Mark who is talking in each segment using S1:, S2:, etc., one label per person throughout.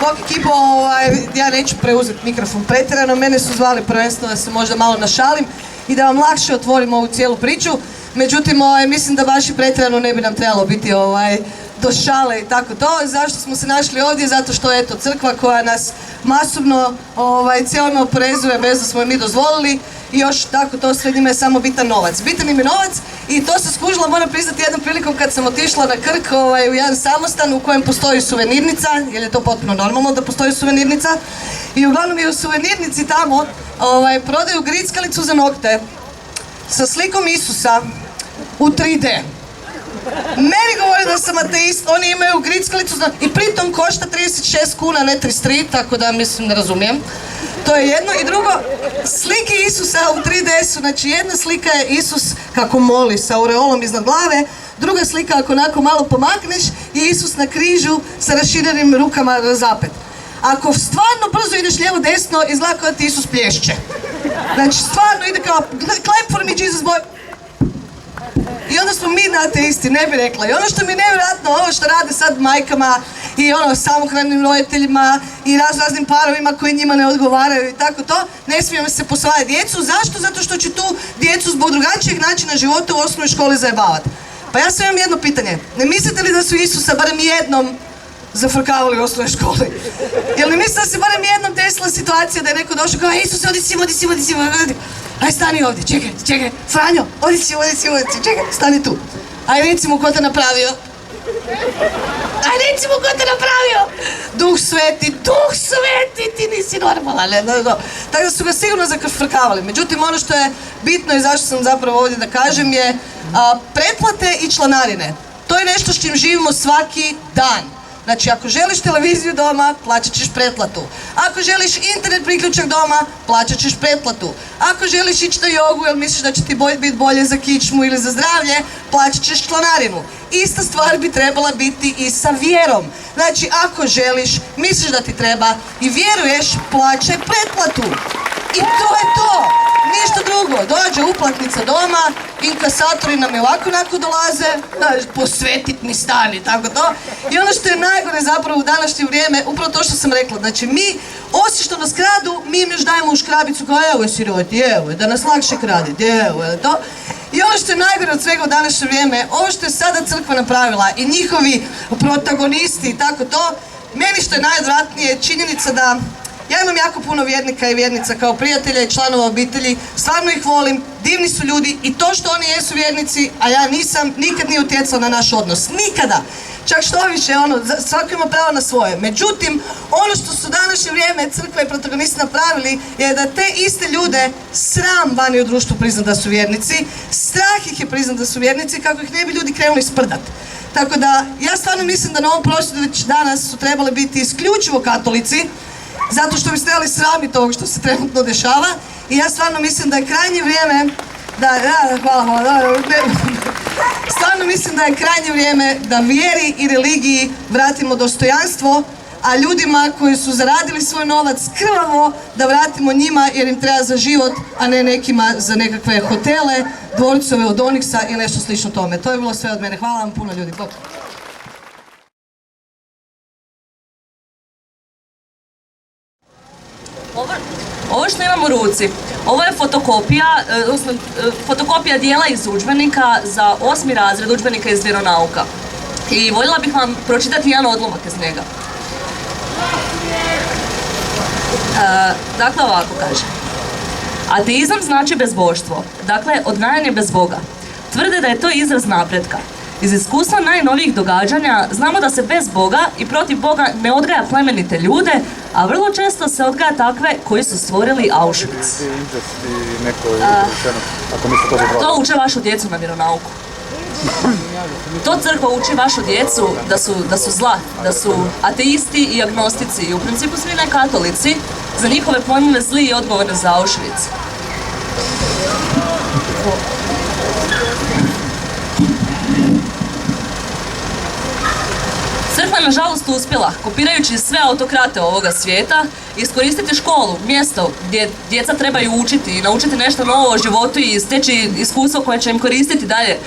S1: Bok ekipo, ja neću preuzeti mikrofon pretjerano, mene su zvali prvenstveno da se možda malo našalim i da vam lakše otvorim ovu cijelu priču. Međutim, mislim da baš i pretjerano ne bi nam trebalo biti do šale i tako to. Zašto smo se našli ovdje? Zato što je to crkva koja nas masovno cijelome oporezuje bez da smo je mi dozvolili i još tako to sve njima je samo bitan novac. Bitan im je novac i to se skužila, moram priznati, jednom prilikom kad sam otišla na Krk u jedan samostan u kojem postoji suvenirnica, jer je to potpuno normalno da postoji suvenirnica, i uglavnom je u suvenirnici tamo prodaju grickalicu za nokte sa slikom Isusa u 3D. Meni govori da sam ateist, oni imaju grickalicu i pritom košta 36 kuna, ne 33, tako da mislim ne razumijem. To je jedno. I drugo, slike Isusa u 3D-su, znači jedna slika je Isus kako moli sa aureolom iznad glave, druga slika ako onako malo pomakneš je Isus na križu sa raširenim rukama zapet. Ako stvarno brzo ideš lijevo desno, izgleda kao da ti Isus plješće. Znači stvarno ide kao clap for me Jesus boy. I onda smo mi ateisti, ne bi rekla. I ono što mi je nevjerojatno, ovo što rade sad majkama i samohranim roditeljima i raznim parovima koji njima ne odgovaraju i tako to, ne smijemo se posvajati djecu. Zašto? Zato što će tu djecu zbog drugačijeg načina života u osnovnoj školi zajebavati. Pa ja sam imam jedno pitanje. Ne mislite li da su Isusa barem jednom zafrkavali u osnovnoj školi? Jel ne mislite da se barem jednom desila situacija da je neko došao kao Isuse, odi si, aj stani ovdje, čekaj, Franjo, odi si, čekaj, stani tu. Aj recimo ko te napravio. Duh sveti, ti nisi normalan. Tako da su ga sigurno zafrkavali. Međutim, ono što je bitno i zašto sam zapravo ovdje da kažem je pretplate i članarine. To je nešto s čim živimo svaki dan. Znači, ako želiš televiziju doma, plaćat ćeš pretplatu. Ako želiš internet priključak doma, plaćat ćeš pretplatu. Ako želiš ići na jogu jer misliš da će ti biti bolje za kičmu ili za zdravlje, plaćat ćeš članarinu. Ista stvar bi trebala biti i sa vjerom. Znači, ako želiš, misliš da ti treba i vjeruješ, plaćaj pretplatu. I to je to. Ništa drugo. Dođe uplatnica doma, inkasatori nam je ovako onako dolaze, posvetit mi stan i tako to. I ono što je najgore zapravo u današnje vrijeme, upravo to što sam rekla, znači mi, osim što nas kradu, mi im još dajemo u škrabicu kao evo je siroti, evo je, da nas lakše kradi, evo je to. I ono što je najgore od svega u današnje vrijeme, ovo što je sada crkva napravila i njihovi protagonisti i tako to, meni što je najodvratnije je činjenica da ja imam jako puno vjernika i vjernica kao prijatelja i članova obitelji, stvarno ih volim, divni su ljudi i to što oni jesu vjernici, a ja nisam, nikad nije utjecalo na naš odnos. Nikada! Čak što više, svako ima pravo na svoje. Međutim, ono što su današnje vrijeme crkva i protagonisti napravili je da te iste ljude sram vani u društvu priznat da su vjernici, strah ih je priznat da su vjernici kako ih ne bi ljudi krenuli sprdat. Tako da, ja stvarno mislim da na ovom prosvjedu već danas su trebali biti isključivo katolici, zato što bi se trebali sramiti ovog što se trenutno dešava i ja stvarno mislim da je krajnje vrijeme stvarno mislim da je krajnje vrijeme da vjeri i religiji vratimo dostojanstvo, a ljudima koji su zaradili svoj novac krvavo da vratimo njima jer im treba za život, a ne nekima za nekakve hotele, dvorcove od Oniksa ili nešto slično tome. To je bilo sve od mene. Hvala vam puno ljudi.
S2: Ovo što imam u ruci, ovo je fotokopija dijela iz udžbenika za 8. razred udžbenika iz vjeronauka. I voljela bih vam pročitati jedan odlomak iz njega. Dakle, ovako kaže. Ateizam znači bezbožstvo, dakle odgajanje bez Boga. Tvrde da je to izraz napretka. Iz iskustva najnovijih događanja znamo da se bez Boga i protiv Boga ne odgaja plemenite ljude, a vrlo često se odgaja takve koji su stvorili Auschwitz. To uče vašu djecu na vjeronauku. To crkva uči vašu djecu da su zla, da su ateisti i agnostici i u principu svi ne katolici, za njihove pojmove zli i odgovorni za Auschwitz. Crkva je nažalost uspjela, kopirajući sve autokrate ovoga svijeta, iskoristiti školu, mjesto gdje djeca trebaju učiti i naučiti nešto novo o životu i steći iskustvo koje će im koristiti dalje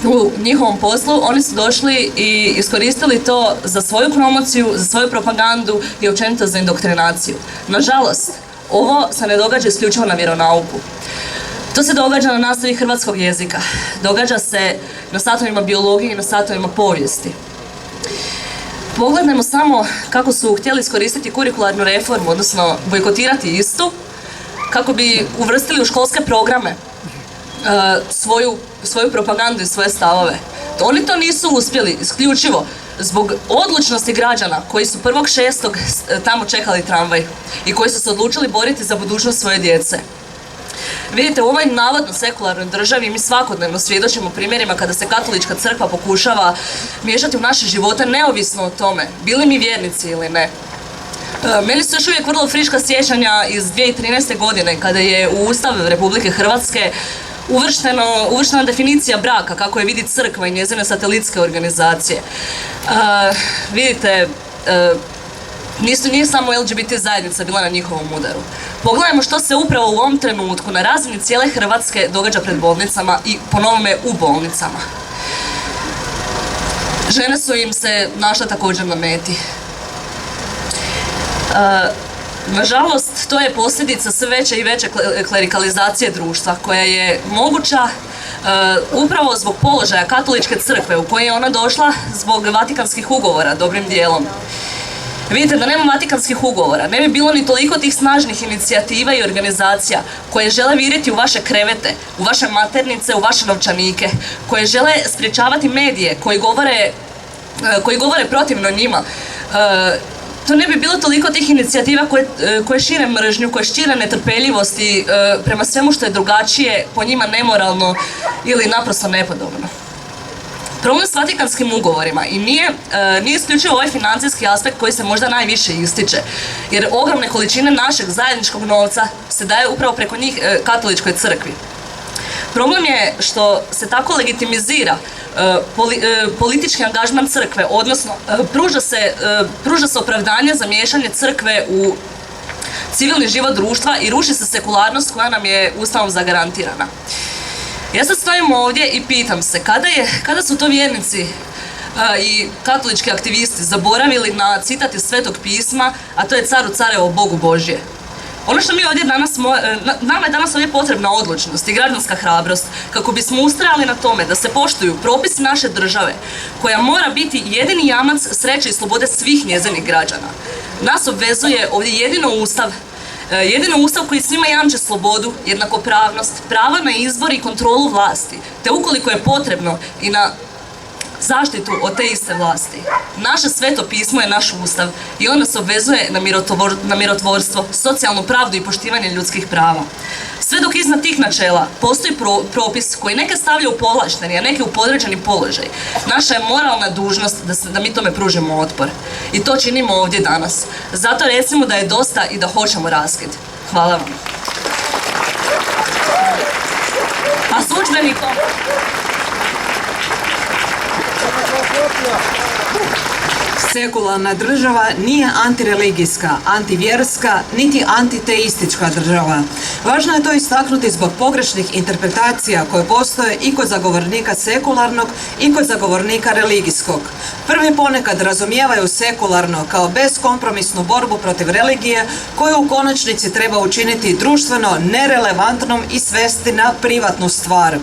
S2: u njihovom poslu, oni su došli i iskoristili to za svoju promociju, za svoju propagandu i općenito za indoktrinaciju. Nažalost, ovo se ne događa isključivo na vjeronauku. To se događa na nastavi hrvatskog jezika. Događa se na satovima biologije i na satovima povijesti. Pogledajmo samo kako su htjeli iskoristiti kurikularnu reformu, odnosno bojkotirati istu, kako bi uvrstili u školske programe svoju propagandu i svoje stavove. Oni to nisu uspjeli isključivo zbog odlučnosti građana koji su 1.6. tamo čekali tramvaj i koji su se odlučili boriti za budućnost svoje djece. Vidite, u ovoj navodno sekularnoj državi mi svakodnevno svjedočimo primjerima kada se katolička crkva pokušava miješati u naše živote neovisno o tome, bili mi vjernici ili ne. Meni su još uvijek vrlo friška sjećanja iz 2013. godine kada je u Ustav Republike Hrvatske uvrštena definicija braka kako je vidi crkva i njezine satelitske organizacije. Vidite, nije samo LGBT zajednica bila na njihovom udaru. Pogledajmo što se upravo u ovom trenutku na razini cijele Hrvatske događa pred bolnicama i po novome u bolnicama. Žene su im se našle također na meti. Nažalost, to je posljedica sve veće i veće klerikalizacije društva koja je moguća upravo zbog položaja katoličke crkve u kojoj je ona došla zbog Vatikanskih ugovora dobrim dijelom. Vidite, da nema Vatikanskih ugovora, ne bi bilo ni toliko tih snažnih inicijativa i organizacija koje žele viriti u vaše krevete, u vaše maternice, u vaše novčanike, koje žele sprječavati medije koji govore protivno njima. To ne bi bilo toliko tih inicijativa koje šire mržnju, koje šire netrpeljivosti prema svemu što je drugačije, po njima nemoralno ili naprosto nepodobno. Problem s Vatikanskim ugovorima i nije isključivo ovaj financijski aspekt koji se možda najviše ističe, jer ogromne količine našeg zajedničkog novca se daje upravo preko njih katoličkoj crkvi. Problem je što se tako legitimizira politički angažman crkve, odnosno pruža se opravdanje za miješanje crkve u civilni život društva i ruši se sekularnost koja nam je Ustavom zagarantirana. Ja sad stojim ovdje i pitam se kada su to vjernici i katolički aktivisti zaboravili na citat iz Svetog pisma, a to je Caru carevo, Bogu Božje. Ono što mi ovdje nama je danas ovdje potrebna odlučnost i građanska hrabrost kako bismo ustrajali na tome da se poštuju propisi naše države koja mora biti jedini jamac sreće i slobode svih njezinih građana. Nas obvezuje ovdje jedino Ustav koji svima jamči slobodu, jednakopravnost, prava na izbor i kontrolu vlasti, te ukoliko je potrebno i na zaštitu od te iste vlasti. Naše sveto pismo je naš Ustav i on nas obvezuje na mirotvorstvo, socijalnu pravdu i poštivanje ljudskih prava. Sve dok iznad tih načela postoji propis koji neke stavlja u povlašteni, a neke u podređeni položaj. Naša je moralna dužnost da mi tome pružimo otpor. I to činimo ovdje danas. Zato recimo da je dosta i da hoćemo raskid. Hvala vam. A s udžbenikom...
S3: Sekularna država nije antireligijska, antivjerska, niti antiteistička država. Važno je to istaknuti zbog pogrešnih interpretacija koje postoje i kod zagovornika sekularnog i kod zagovornika religijskog. Prvi ponekad razumijevaju sekularno kao beskompromisnu borbu protiv religije koju u konačnici treba učiniti društveno nerelevantnom i svesti na privatnu stvar.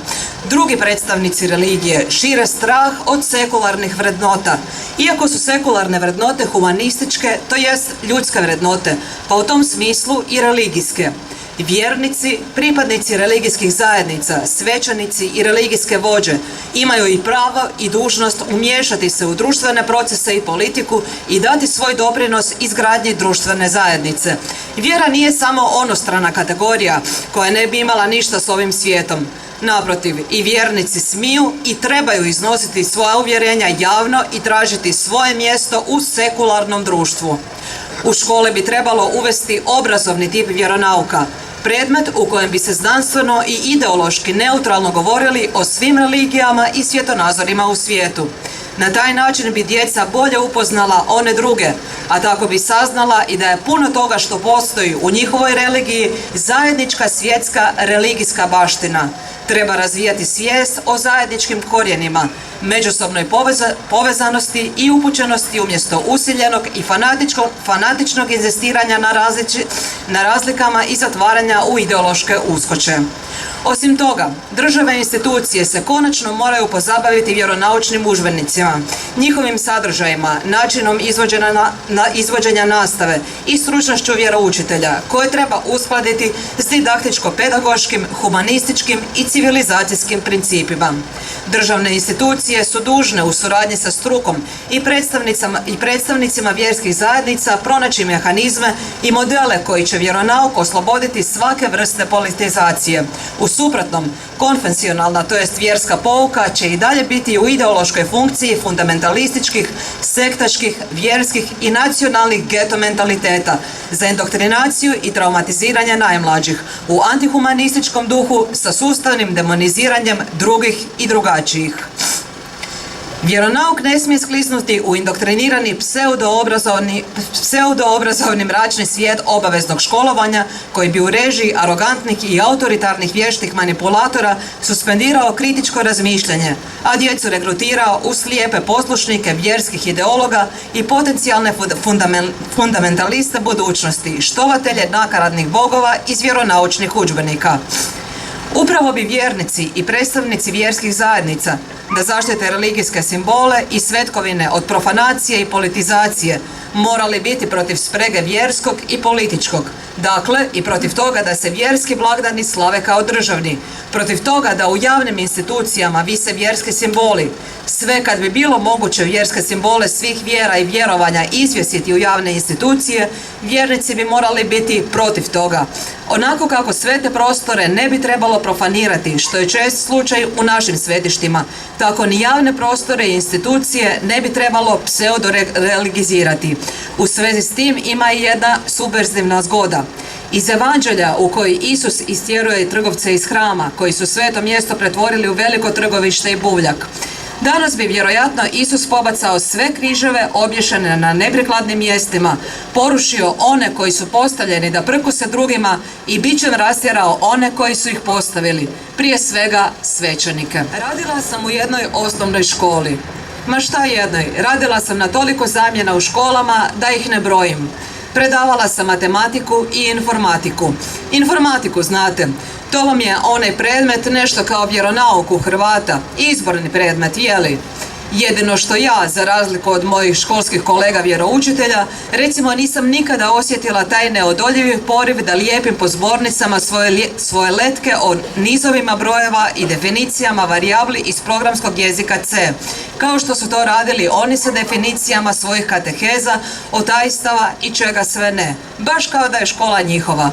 S3: Drugi predstavnici religije šire strah od sekularnih vrednota. Iako su sekularne vrednote humanističke, to jest ljudske vrednote, pa u tom smislu i religijske. Vjernici, pripadnici religijskih zajednica, svećenici i religijske vođe imaju i pravo i dužnost umiješati se u društvene procese i politiku i dati svoj doprinos izgradnji društvene zajednice. Vjera nije samo onostrana kategorija koja ne bi imala ništa s ovim svijetom. Naprotiv, i vjernici smiju i trebaju iznositi svoja uvjerenja javno i tražiti svoje mjesto u sekularnom društvu. U škole bi trebalo uvesti obrazovni tip vjeronauka, predmet u kojem bi se znanstveno i ideološki neutralno govorili o svim religijama i svjetonazorima u svijetu. Na taj način bi djeca bolje upoznala one druge, a tako bi saznala i da je puno toga što postoji u njihovoj religiji zajednička svjetska religijska baština. Treba razvijati svijest o zajedničkim korijenima, međusobnoj povezanosti i upućenosti umjesto usiljenog i fanatičnog inzistiranja na razlikama i zatvaranja u ideološke uskoče. Osim toga, države i institucije se konačno moraju pozabaviti vjeronaučnim udžbenicima, njihovim sadržajima, načinom izvođenja nastave i stručnošću vjeroučitelja, koje treba uskladiti s didaktičko-pedagoškim, humanističkim i civilizacijskim principima. Državne institucije su dužne u suradnji sa strukom i predstavnicima vjerskih zajednica pronaći mehanizme i modele koji će vjeronauk osloboditi svake vrste politizacije. U suprotnom, konfesionalna, to jest vjerska pouka, će i dalje biti u ideološkoj funkciji fundamentalističkih, sektaških, vjerskih i nacionalnih geto mentaliteta za indoktrinaciju i traumatiziranje najmlađih u antihumanističkom duhu sa sustavnim demoniziranjem drugih i drugačijih. Vjeronauk ne smije skliznuti u indoktrinirani pseudoobrazovni mračni svijet obaveznog školovanja koji bi u režiji arogantnih i autoritarnih vještih manipulatora suspendirao kritičko razmišljanje, a djecu regrutirao u slijepe poslušnike vjerskih ideologa i potencijalne fundamentaliste budućnosti, štovatelje nakaradnih bogova iz vjeronaučnih udžbenika. Upravo bi vjernici i predstavnici vjerskih zajednica da zaštite religijske simbole i svetkovine od profanacije i politizacije morali biti protiv sprege vjerskog i političkog, dakle i protiv toga da se vjerski blagdani slave kao državni, protiv toga da u javnim institucijama vise vjerski simboli. Sve kad bi bilo moguće vjerske simbole svih vjera i vjerovanja izvjesiti u javne institucije, vjernici bi morali biti protiv toga. Onako kako svete prostore ne bi trebalo profanirati, što je čest slučaj u našim svetištima, tako ni javne prostore i institucije ne bi trebalo pseudo-religizirati. U svezi s tim ima i jedna subverzivna zgoda. Iz evanđelja u koji Isus istjeruje trgovce iz hrama, koji su sveto mjesto pretvorili u veliko trgovište i buvljak. Danas bi vjerojatno Isus pobacao sve križeve obješene na neprikladnim mjestima, porušio one koji su postavljeni da prkuse drugima i bićem rastjerao one koji su ih postavili, prije svega svećenike. Radila sam u jednoj osnovnoj školi. Ma šta jednoj, radila sam na toliko zamjena u školama da ih ne brojim. Predavala sam matematiku i informatiku. Informatiku, znate, to vam je onaj predmet nešto kao vjeronauk u Hrvata, izborni predmet, jeli? Jedino što ja, za razliku od mojih školskih kolega vjeroučitelja, recimo nisam nikada osjetila taj neodoljivi poriv da lijepim po zbornicama svoje letke o nizovima brojeva i definicijama varijabli iz programskog jezika C, kao što su to radili oni sa definicijama svojih kateheza, otajstava i čega sve ne, baš kao da je škola njihova.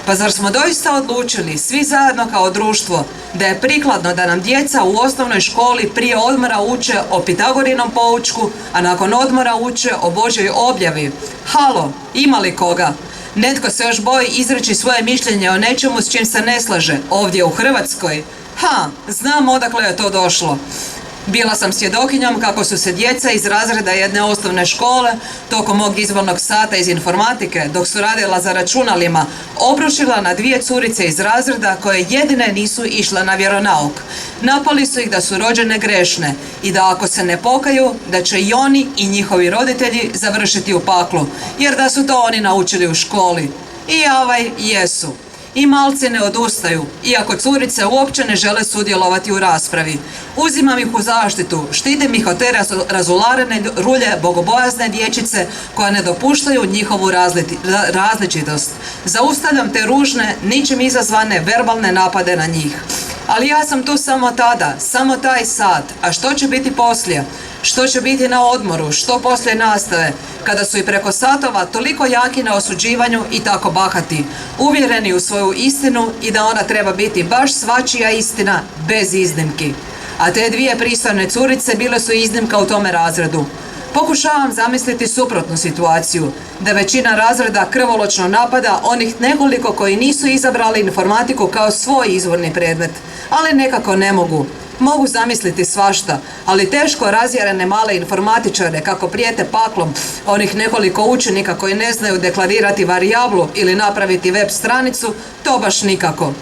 S3: Pa zar smo doista odlučili, svi zajedno kao društvo, da je prikladno da nam djeca u osnovnoj školi prije odmora uče o Pitagorinom poučku, a nakon odmora uče o Božjoj objavi? Halo, ima li koga? Netko se još boji izreći svoje mišljenje o nečemu s čim se ne slaže, ovdje u Hrvatskoj? Znam odakle je to došlo. Bila sam svjedokinjom kako su se djeca iz razreda jedne osnovne škole tokom mog izbornog sata iz informatike, dok su radila za računalima, obrušila na dvije curice iz razreda koje jedine nisu išle na vjeronauk. Napali su ih da su rođene grešne i da ako se ne pokaju, da će i oni i njihovi roditelji završiti u paklu, jer da su to oni naučili u školi. I jesu. I malci ne odustaju, iako curice uopće ne žele sudjelovati u raspravi. Uzimam ih u zaštitu, štitim ih od te razularene rulje bogobojazne dječice koja ne dopuštaju njihovu različitost. Zaustavljam te ružne, ničim izazvane verbalne napade na njih. Ali ja sam tu samo tada, samo taj sat. A što će biti poslije? Što će biti na odmoru? Što poslije nastave? Kada su i preko satova toliko jaki na osuđivanju i tako bahati, uvjereni u svoju istinu i da ona treba biti baš svačija istina, bez iznimki. A te dvije pristojne curice bile su iznimka u tome razredu. Pokušavam zamisliti suprotnu situaciju, da većina razreda krvoločno napada onih nekoliko koji nisu izabrali informatiku kao svoj izvorni predmet, ali nekako ne mogu. Mogu zamisliti svašta, ali teško razjarene male informatičare kako prijete paklom onih nekoliko učenika koji ne znaju deklarirati varijablu ili napraviti web stranicu, to baš nikako.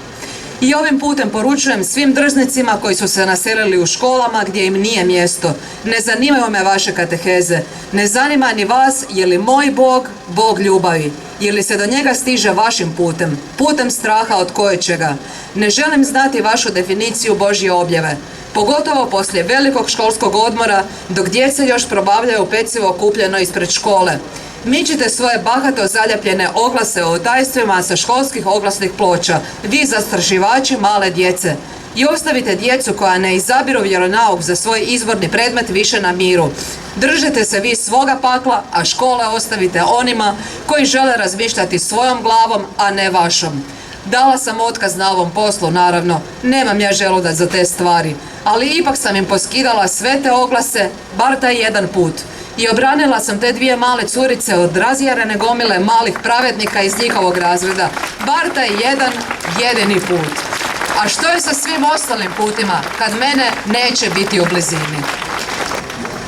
S3: I ovim putem poručujem svim drznicima koji su se naselili u školama gdje im nije mjesto. Ne zanimaju me vaše kateheze. Ne zanima ni vas je li moj Bog, Bog ljubavi. Je li se do njega stiže vašim putem, putem straha od koječega. Ne želim znati vašu definiciju Božje objave. Pogotovo poslije velikog školskog odmora, dok djeca još probavljaju pecivo kupljeno ispred škole. Mičite svoje bahato zaljepljene oglase o tajstvima sa školskih oglasnih ploča, vi zastrašivači male djece. I ostavite djecu koja ne izabiru vjeronauk za svoj izborni predmet više na miru. Držite se vi svoga pakla, a škole ostavite onima koji žele razmišljati svojom glavom, a ne vašom. Dala sam otkaz na ovom poslu, naravno, nemam ja želudac za te stvari, ali ipak sam im poskidala sve te oglase, bar taj jedan put. I obranila sam te dvije male curice od razjarene gomile malih pravednika iz njihovog razreda, bar taj jedan jedini put. A što je sa svim ostalim putima, kad mene neće biti u blizini?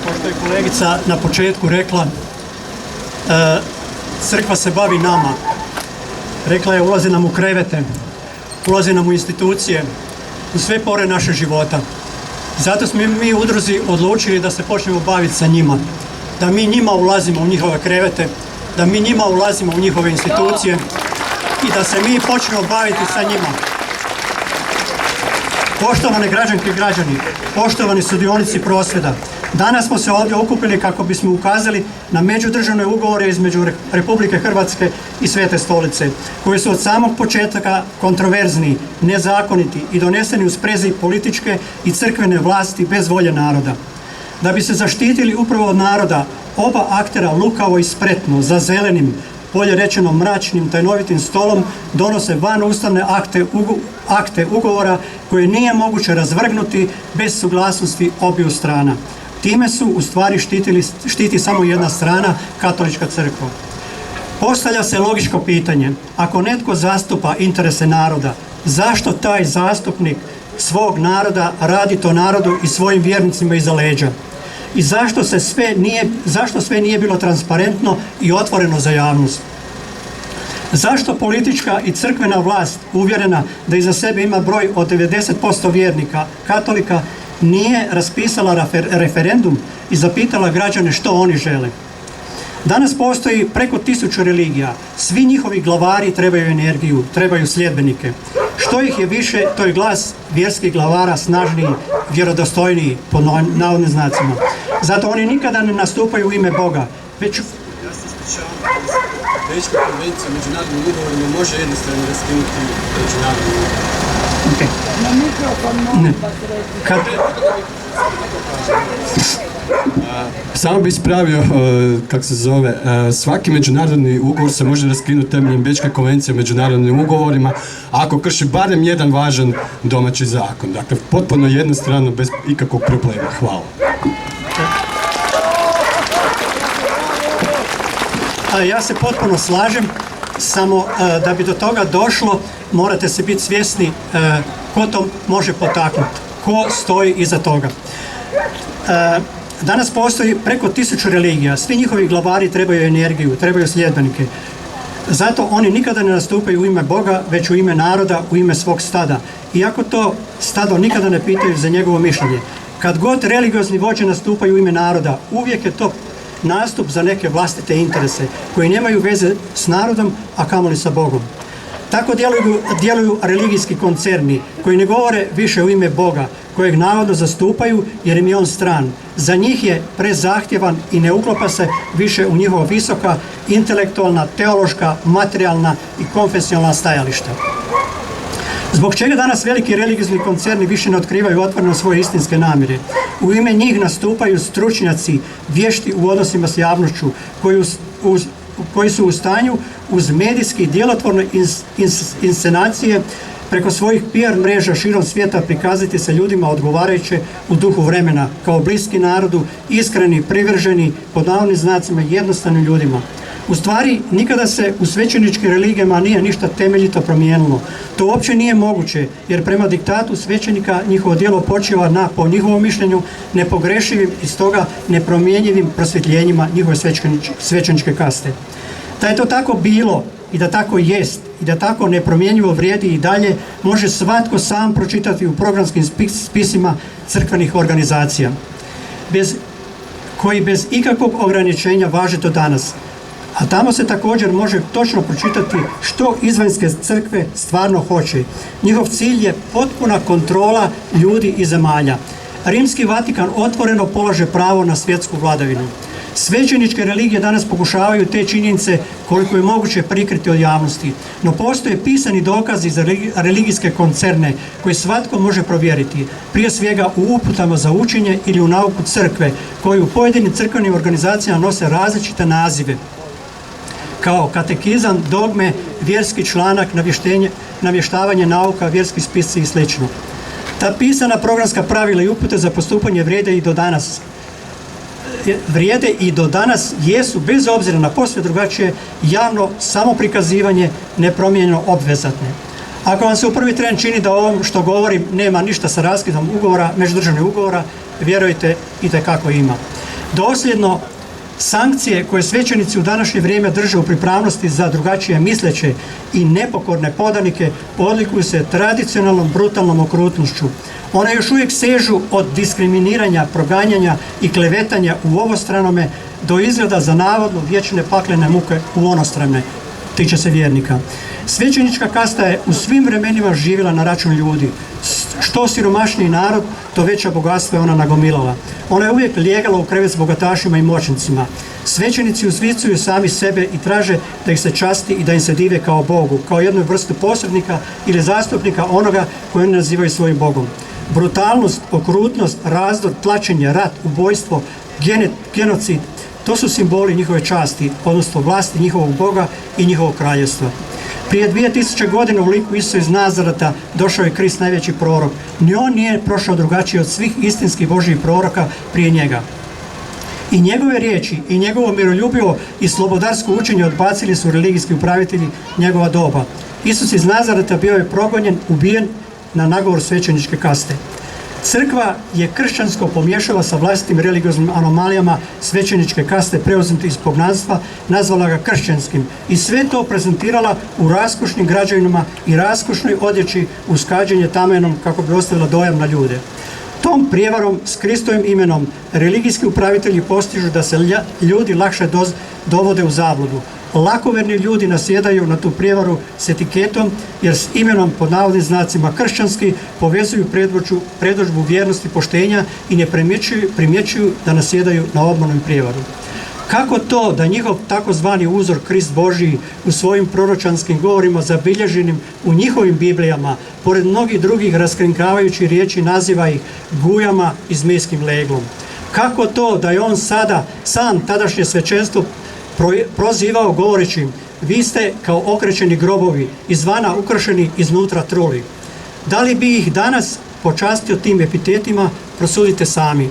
S4: Pošto je kolegica na početku rekla, crkva se bavi nama. Rekla je, ulazi nam u krevete, ulazi nam u institucije, u sve pore naše života. Zato smo mi u udruzi odlučili da se počnemo baviti sa njima. Da mi njima ulazimo u njihove krevete, da mi njima ulazimo u njihove institucije i da se mi počnemo baviti sa njima. Poštovane građanke i građani, poštovani sudionici prosvjeda, danas smo se ovdje okupili kako bismo ukazali na međudržavne ugovore između Republike Hrvatske i Svete Stolice, koji su od samog početka kontroverzni, nezakoniti i doneseni u sprezi političke i crkvene vlasti bez volje naroda. Da bi se zaštitili upravo od naroda, oba aktera lukavo i spretno, za zelenim, bolje rečeno mračnim, tajnovitim stolom, donose vanustavne akte ugovora koje nije moguće razvrgnuti bez suglasnosti obiju strana. Time su u stvari štiti samo jedna strana, Katolička crkva. Postavlja se logičko pitanje, ako netko zastupa interese naroda, zašto taj zastupnik svog naroda radi to narodu i svojim vjernicima iza leđa? I zašto sve nije bilo transparentno i otvoreno za javnost? Zašto politička i crkvena vlast, uvjerena da iza sebe ima broj od 90% vjernika, katolika, nije raspisala referendum i zapitala građane što oni žele? Danas postoji preko 1000 religija. Svi njihovi glavari trebaju energiju, trebaju sljedbenike. Što ih je više, to je glas vjerskih glavara snažniji, vjerodostojniji, po navodnim znacima. Zato oni nikada ne nastupaju u ime Boga, već...
S5: Bečka konvencija o međunarodnim ugovorima može jednostavno raskinuti međunarodni ugovor. Samo bi ispravio, kako se zove, svaki međunarodni ugovor se može raskinuti temeljem Bečke konvencije o međunarodnim ugovorima ako krši barem jedan važan domaći zakon. Dakle, potpuno jednostrano, bez ikakvog problema. Hvala.
S4: Ja se potpuno slažem, samo da bi do toga došlo morate se biti svjesni ko to može potaknuti, ko stoji iza toga. Danas postoji preko 1000 religija, svi njihovi glavari trebaju energiju, trebaju sljedbenike. Zato oni nikada ne nastupaju u ime Boga, već u ime naroda, u ime svog stada. Iako to stado nikada ne pitaju za njegovo mišljenje. Kad god religiozni vođe nastupaju u ime naroda, uvijek je to nastup za neke vlastite interese koji nemaju veze s narodom, a kamoli sa Bogom. Tako djeluju religijski koncerni koji ne govore više u ime Boga, kojeg navodno zastupaju jer im je on stran. Za njih je prezahtjevan i ne uklopa se više u njihova visoka, intelektualna, teološka, materijalna i konfesionalna stajališta. Zbog čega danas veliki religiozni koncerni više ne otkrivaju otvoreno svoje istinske namjere? U ime njih nastupaju stručnjaci, vješti u odnosima s javnošću, koji su u stanju uz medijski djelotvorne inscenacije preko svojih PR mreža širom svijeta prikazati se ljudima odgovarajuće u duhu vremena, kao bliski narodu, iskreni, privrženi, pod navodnim znacima jednostavnim ljudima. U stvari, nikada se u svećeničkim religijama nije ništa temeljito promijenilo. To uopće nije moguće, jer prema diktatu svećenika njihovo djelo počiva na, po njihovom mišljenju, nepogrešivim i stoga nepromjenjivim prosvjetljenjima njihove svećeničke kaste. Da je to tako bilo i da tako jest, i da tako nepromjenjivo vrijedi i dalje može svatko sam pročitati u programskim spisima crkvenih organizacija, koji bez ikakvog ograničenja važe do danas. A tamo se također može točno pročitati što izvanjske crkve stvarno hoće. Njihov cilj je potpuna kontrola ljudi i zemalja. Rimski Vatikan otvoreno polaže pravo na svjetsku vladavinu. Svećeničke religije danas pokušavaju te činjenice koliko je moguće prikriti od javnosti, no postoje pisani dokazi za religijske koncerne koje svatko može provjeriti, prije svega u uputama za učenje ili u nauku crkve, koji u pojedinim crkvenim organizacijama nose različite nazive, kao katekizam, dogme, vjerski članak, navještavanje nauka, vjerski spisci i sl. Ta pisana programska pravila i upute za postupanje vrijede i do danas jesu, bez obzira na posve drugačije, javno samoprikazivanje nepromijenjeno obvezatne. Ako vam se u prvi tren čini da ovom što govorim nema ništa sa raskidom ugovora, međudržavnih ugovora, vjerujte, itekako ima. Dosljedno, sankcije koje svećenici u današnje vrijeme drže u pripravnosti za drugačije misleće i nepokorne podanike odlikuju se tradicionalnom brutalnom okrutnošću. One još uvijek sežu od diskriminiranja, proganjanja i klevetanja u ovostranome do izgleda za navodno vječne paklene muke u onostranne, tiče se vjernika. Svećenička kasta je u svim vremenima živjela na račun ljudi. Što siromašniji narod, to veća bogatstva je ona nagomilala. Ona je uvijek lijegala u krevet s bogatašima i moćnicima. Svećenici uzvicuju sami sebe i traže da ih se časti i da im se dive kao Bogu, kao jednu vrstu posrednika ili zastupnika onoga koje oni nazivaju svojim Bogom. Brutalnost, okrutnost, razdor, tlačenje, rat, ubojstvo, genocid, to su simboli njihove časti, odnosno vlasti njihovog Boga i njihovog kraljevstva. Prije 2000 godina u liku Isusa iz Nazareta došao je Krist, najveći prorok. Ni on nije prošao drugačije od svih istinskih Božjih proroka prije njega. I njegove riječi i njegovo miroljubivo i slobodarsko učenje odbacili su religijski upravitelji njegova doba. Isus iz Nazareta bio je progonjen, ubijen na nagovor svećeničke kaste. Crkva je kršćansko pomiješala sa vlastitim religioznim anomalijama svećeničke kaste preuzete iz pognanstva, nazvala ga kršćanskim i sve to prezentirala u raskošnim građevinama i raskošnoj odjeći uz kađenje tamenom kako bi ostavila dojam na ljude. Tom prijevarom s Kristovim imenom religijski upravitelji postižu da se ljudi lakše dovode u zabludu. Lakoverni ljudi nasjedaju na tu prijevaru s etiketom jer s imenom pod navodnim znacima kršćanski povezuju predodžbu vjernosti poštenja i ne primjećuju da nasjedaju na obmanu i prijevaru. Kako to da njihov takozvani uzor Krist Božiji u svojim proročanskim govorima zabilježenim u njihovim Biblijama, pored mnogih drugih raskrinkavajućih riječi naziva ih gujama i zmijskim leglom? Kako to da je on sada sam tadašnje svećenstvo prozivao govoreći: vi ste kao okrećeni grobovi, izvana ukrašeni, iznutra truli? Da li bi ih danas počastio tim epitetima, prosudite sami.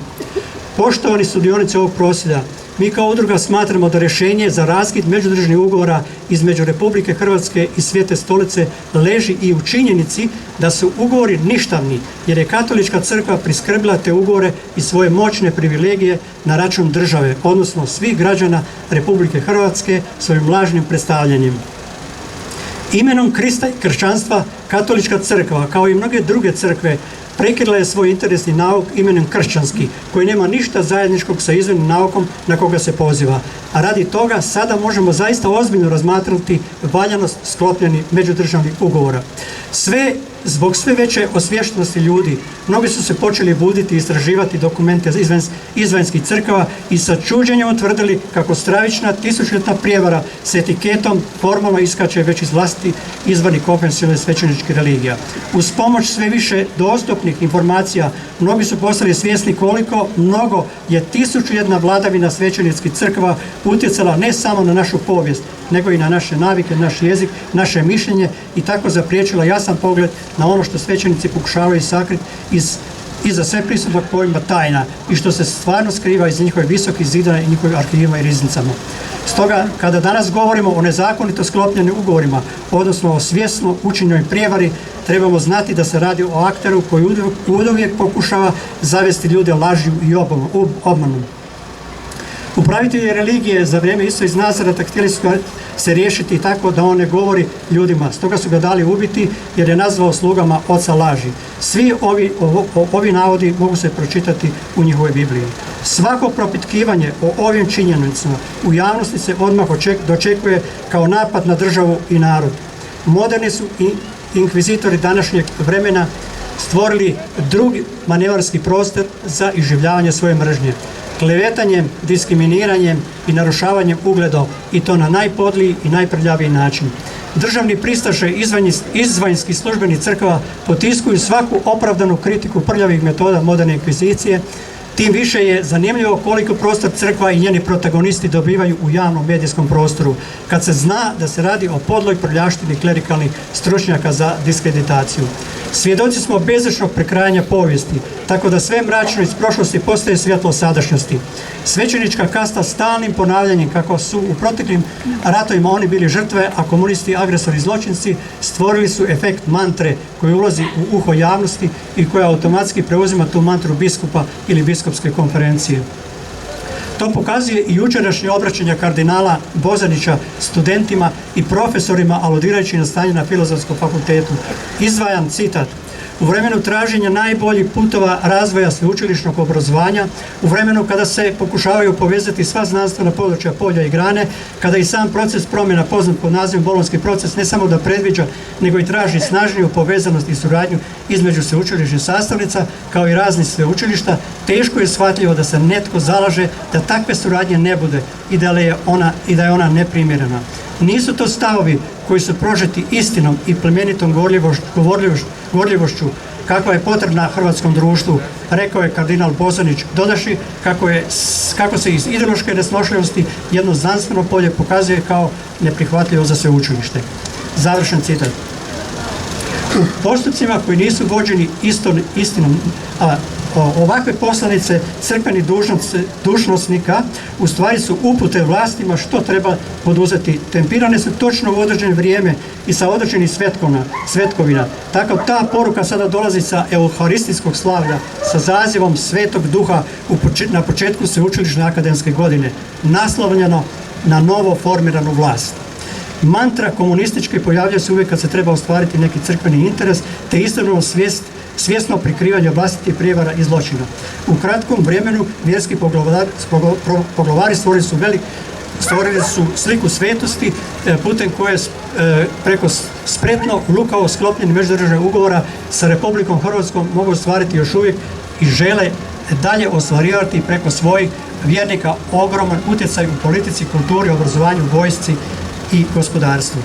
S4: Poštovani sudionici ovog prosvjeda, mi kao udruga smatramo da rješenje za raskid međudržavnih ugovora između Republike Hrvatske i Svete Stolice leži i u činjenici da su ugovori ništavni, jer je Katolička crkva priskrbila te ugovore i svoje moćne privilegije na račun države, odnosno svih građana Republike Hrvatske svojim lažnim predstavljanjem. Imenom Krista i kršćanstva Katolička crkva, kao i mnoge druge crkve, prekrila je svoj interesni nauk imenom kršćanski, koji nema ništa zajedničkog sa izvornim naukom na koga se poziva. A radi toga sada možemo zaista ozbiljno razmatrati valjanost sklopljenih međudržavnih ugovora. Zbog sve veće osviještenosti ljudi, mnogi su se počeli buditi i istraživati dokumente izvanjskih crkava i sa čuđenjem utvrdili kako stravična tisućljetna prijevara s etiketom formalno iskače već iz vlasti izvornih konfesionalnih svećeničkih religija. Uz pomoć sve više dostupnih informacija, mnogi su postali svjesni koliko mnogo je tisućljetna vladavina svećeničkih crkava utjecala ne samo na našu povijest, nego i na naše navike, naš jezik, naše mišljenje i tako zapriječila jasan pogled na ono što svećenici pokušavaju sakriti iza sve prisutnog pojma tajna i što se stvarno skriva iz njihovih visokih zidana i njihovih arhivima i riznicama. Stoga, kada danas govorimo o nezakonito sklopljenim ugovorima, odnosno o svjesno učinjenoj prijevari, trebamo znati da se radi o akteru koji uvijek pokušava zavesti ljude lažju i obmanom. Upravitelji religije za vrijeme Isusa iz Nazareta htjeli su se riješiti tako da on ne govori ljudima. Stoga su ga dali ubiti jer je nazvao slugama oca laži. Svi ovi navodi mogu se pročitati u njihovoj Bibliji. Svako propitkivanje o ovim činjenicama u javnosti se odmah dočekuje kao napad na državu i narod. Moderni su i inkvizitori današnjeg vremena stvorili drugi manevarski prostor za iživljavanje svoje mržnje. Klevetanjem, diskriminiranjem i narušavanjem ugleda i to na najpodliji i najprljaviji način. Državni pristaše izvanjski službeni crkava potiskuju svaku opravdanu kritiku prljavih metoda moderne inkvizicije. Tim više je zanimljivo koliko prostor crkva i njeni protagonisti dobivaju u javnom medijskom prostoru, kad se zna da se radi o podloj prljavštini klerikalnih stručnjaka za diskreditaciju. Svjedoci smo bezgrešnog prekrajanja povijesti, tako da sve mračno iz prošlosti postaje svjetlo sadašnjosti. Svećenička kasta stalnim ponavljanjem kako su u proteklim ratovima oni bili žrtve, a komunisti, agresori i zločinci stvorili su efekt mantre koji ulazi u uho javnosti i koja automatski preuzima tu mantru biskupa ili biskupske konferencije. To pokazuje i jučerašnje obraćanje kardinala Bozanića studentima i profesorima aludirajući na stanje na Filozofskom fakultetu. Izdvajam citat: u vremenu traženja najboljih putova razvoja sveučilišnog obrazovanja, u vremenu kada se pokušavaju povezati sva znanstvena područja, polja i grane, kada i sam proces promjena poznat pod nazivom Bolonjski proces ne samo da predviđa, nego i traži snažniju povezanost i suradnju između sveučilišnih sastavnica kao i raznih sveučilišta, teško je shvatljivo da se netko zalaže da takve suradnje ne bude i da je ona neprimjerena. Nisu to stavovi koji su prožeti istinom i plemenitom gorljivošću kakva je potrebna hrvatskom društvu, rekao je kardinal Bozanić, dodaši kako se iz ideološke nesnošljivosti jedno znanstveno polje pokazuje kao neprihvatljivo za sveučilište. Završen citat. U postupcima koji nisu vođeni istinom, ovakve poslanice crkvenih dužnosnika u stvari su upute vlastima što treba poduzeti. Tempirane su točno u određeno vrijeme i sa određenih svetkovina. Tako ta poruka sada dolazi sa euharistijskog slavlja, sa zazivom Svetog Duha na početku sveučilišne akademske godine, naslovljeno na novo formiranu vlast. Mantra komunističke pojavlja se uvijek kad se treba ostvariti neki crkveni interes, te istodobno svjesno prikrivanje vlastitih prijevara i zločina. U kratkom vremenu vjerski poglavari stvorili su sliku svetosti putem koje preko spretno, lukavo sklopljenih međudržavnih ugovora sa Republikom Hrvatskom mogu ostvariti još uvijek i žele dalje ostvarivati preko svojih vjernika ogroman utjecaj u politici, kulturi, obrazovanju, vojsci i gospodarstvu.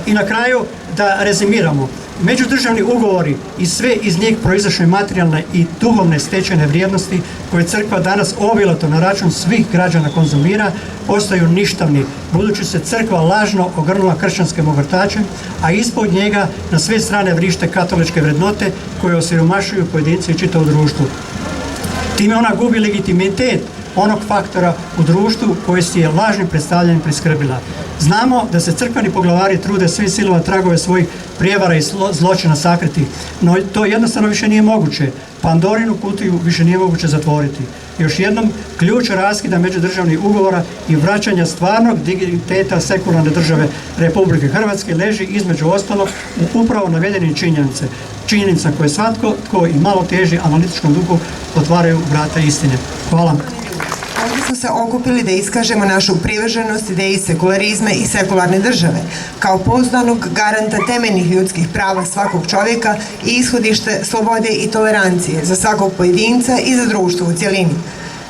S4: I na kraju da rezimiramo. Međudržavni ugovori i sve iz njih proizašle materijalne i duhovne stečene vrijednosti koje crkva danas obilato na račun svih građana konzumira postaju ništavni, budući se crkva lažno ogrnula kršćanskim ogrtačem, a ispod njega na sve strane vrište katoličke vrednote koje osiromašuju pojedince i čitavo društvo. Time ona gubi legitimitet onog faktora u društvu koji si je lažnim predstavljanjem priskrbila. Znamo da se crkveni poglavari trude svi silova tragove svojih prijevara i zločina sakriti, no to jednostavno više nije moguće. Pandorinu kutiju više nije moguće zatvoriti. Još jednom, ključ raskida međudržavnih ugovora i vraćanja stvarnog digniteta sekularne države Republike Hrvatske leži između ostalog u upravo navedenim činjenica koje svatko tko i malo teži analitičkom duhu otvaraju vrata istine. Hvala.
S6: Ovdje smo se okupili da iskažemo našu privrženost ideji sekularizma i sekularne države, kao pouzdanog garanta temeljnih ljudskih prava svakog čovjeka i ishodište slobode i tolerancije za svakog pojedinca i za društvo u cjelini.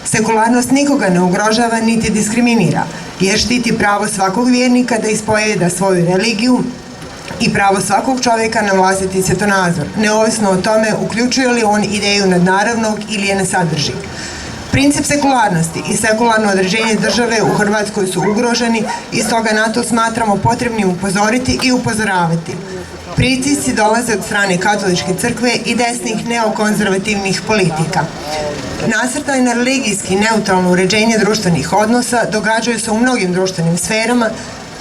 S6: Sekularnost nikoga ne ugrožava niti diskriminira, jer štiti pravo svakog vjernika da ispovijeda svoju religiju i pravo svakog čovjeka na vlastiti svjetonazor, neovisno o tome uključuje li on ideju nadnaravnog ili je ne sadrži. Princip sekularnosti i sekularno određenje države u Hrvatskoj su ugroženi i stoga na to smatramo potrebnim upozoriti i upozoravati. Pritisci dolaze od strane katoličke crkve i desnih neokonzervativnih politika. Nasrtaj na religijski neutralno uređenje društvenih odnosa događaju se u mnogim društvenim sferama,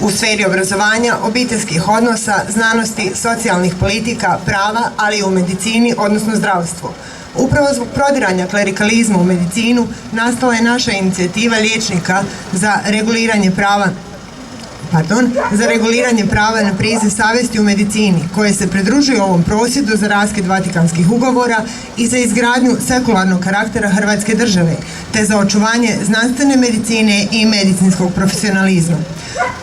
S6: u sferi obrazovanja, obiteljskih odnosa, znanosti, socijalnih politika, prava, ali i u medicini, odnosno zdravstvu. Upravo zbog prodiranja klerikalizma u medicinu nastala je naša inicijativa liječnika za reguliranje prava na priziv savjesti u medicini, koje se pridružuju ovom prosvjedu za raskid Vatikanskih ugovora i za izgradnju sekularnog karaktera Hrvatske države, te za očuvanje znanstvene medicine i medicinskog profesionalizma.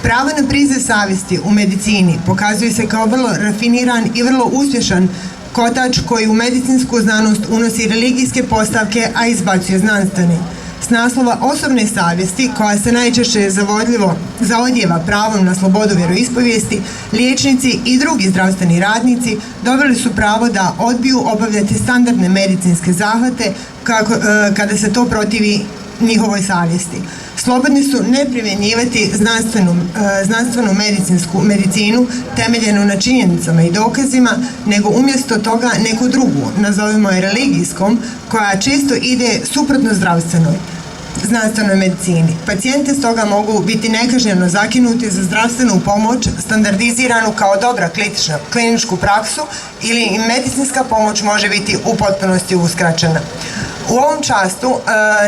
S6: Pravo na priziv savjesti u medicini pokazuje se kao vrlo rafiniran i vrlo uspješan kotač koji u medicinsku znanost unosi religijske postavke, a izbacuje znanstvene. S naslova osobne savjesti, koja se najčešće zaodjeva pravom na slobodu vjeroispovijesti, liječnici i drugi zdravstveni radnici dobili su pravo da odbiju obavljati standardne medicinske zahvate kada se to protivi njihovoj savjesti. Slobodni su ne primjenjivati znanstvenu medicinsku medicinu temeljenu na činjenicama i dokazima, nego umjesto toga neku drugu, nazovimo je religijskom, koja često ide suprotno znanstvenoj medicini. Pacijenti stoga mogu biti nekažnjeno zakinuti za zdravstvenu pomoć standardiziranu kao dobra kliničku praksu ili im medicinska pomoć može biti u potpunosti uskraćena. U ovom času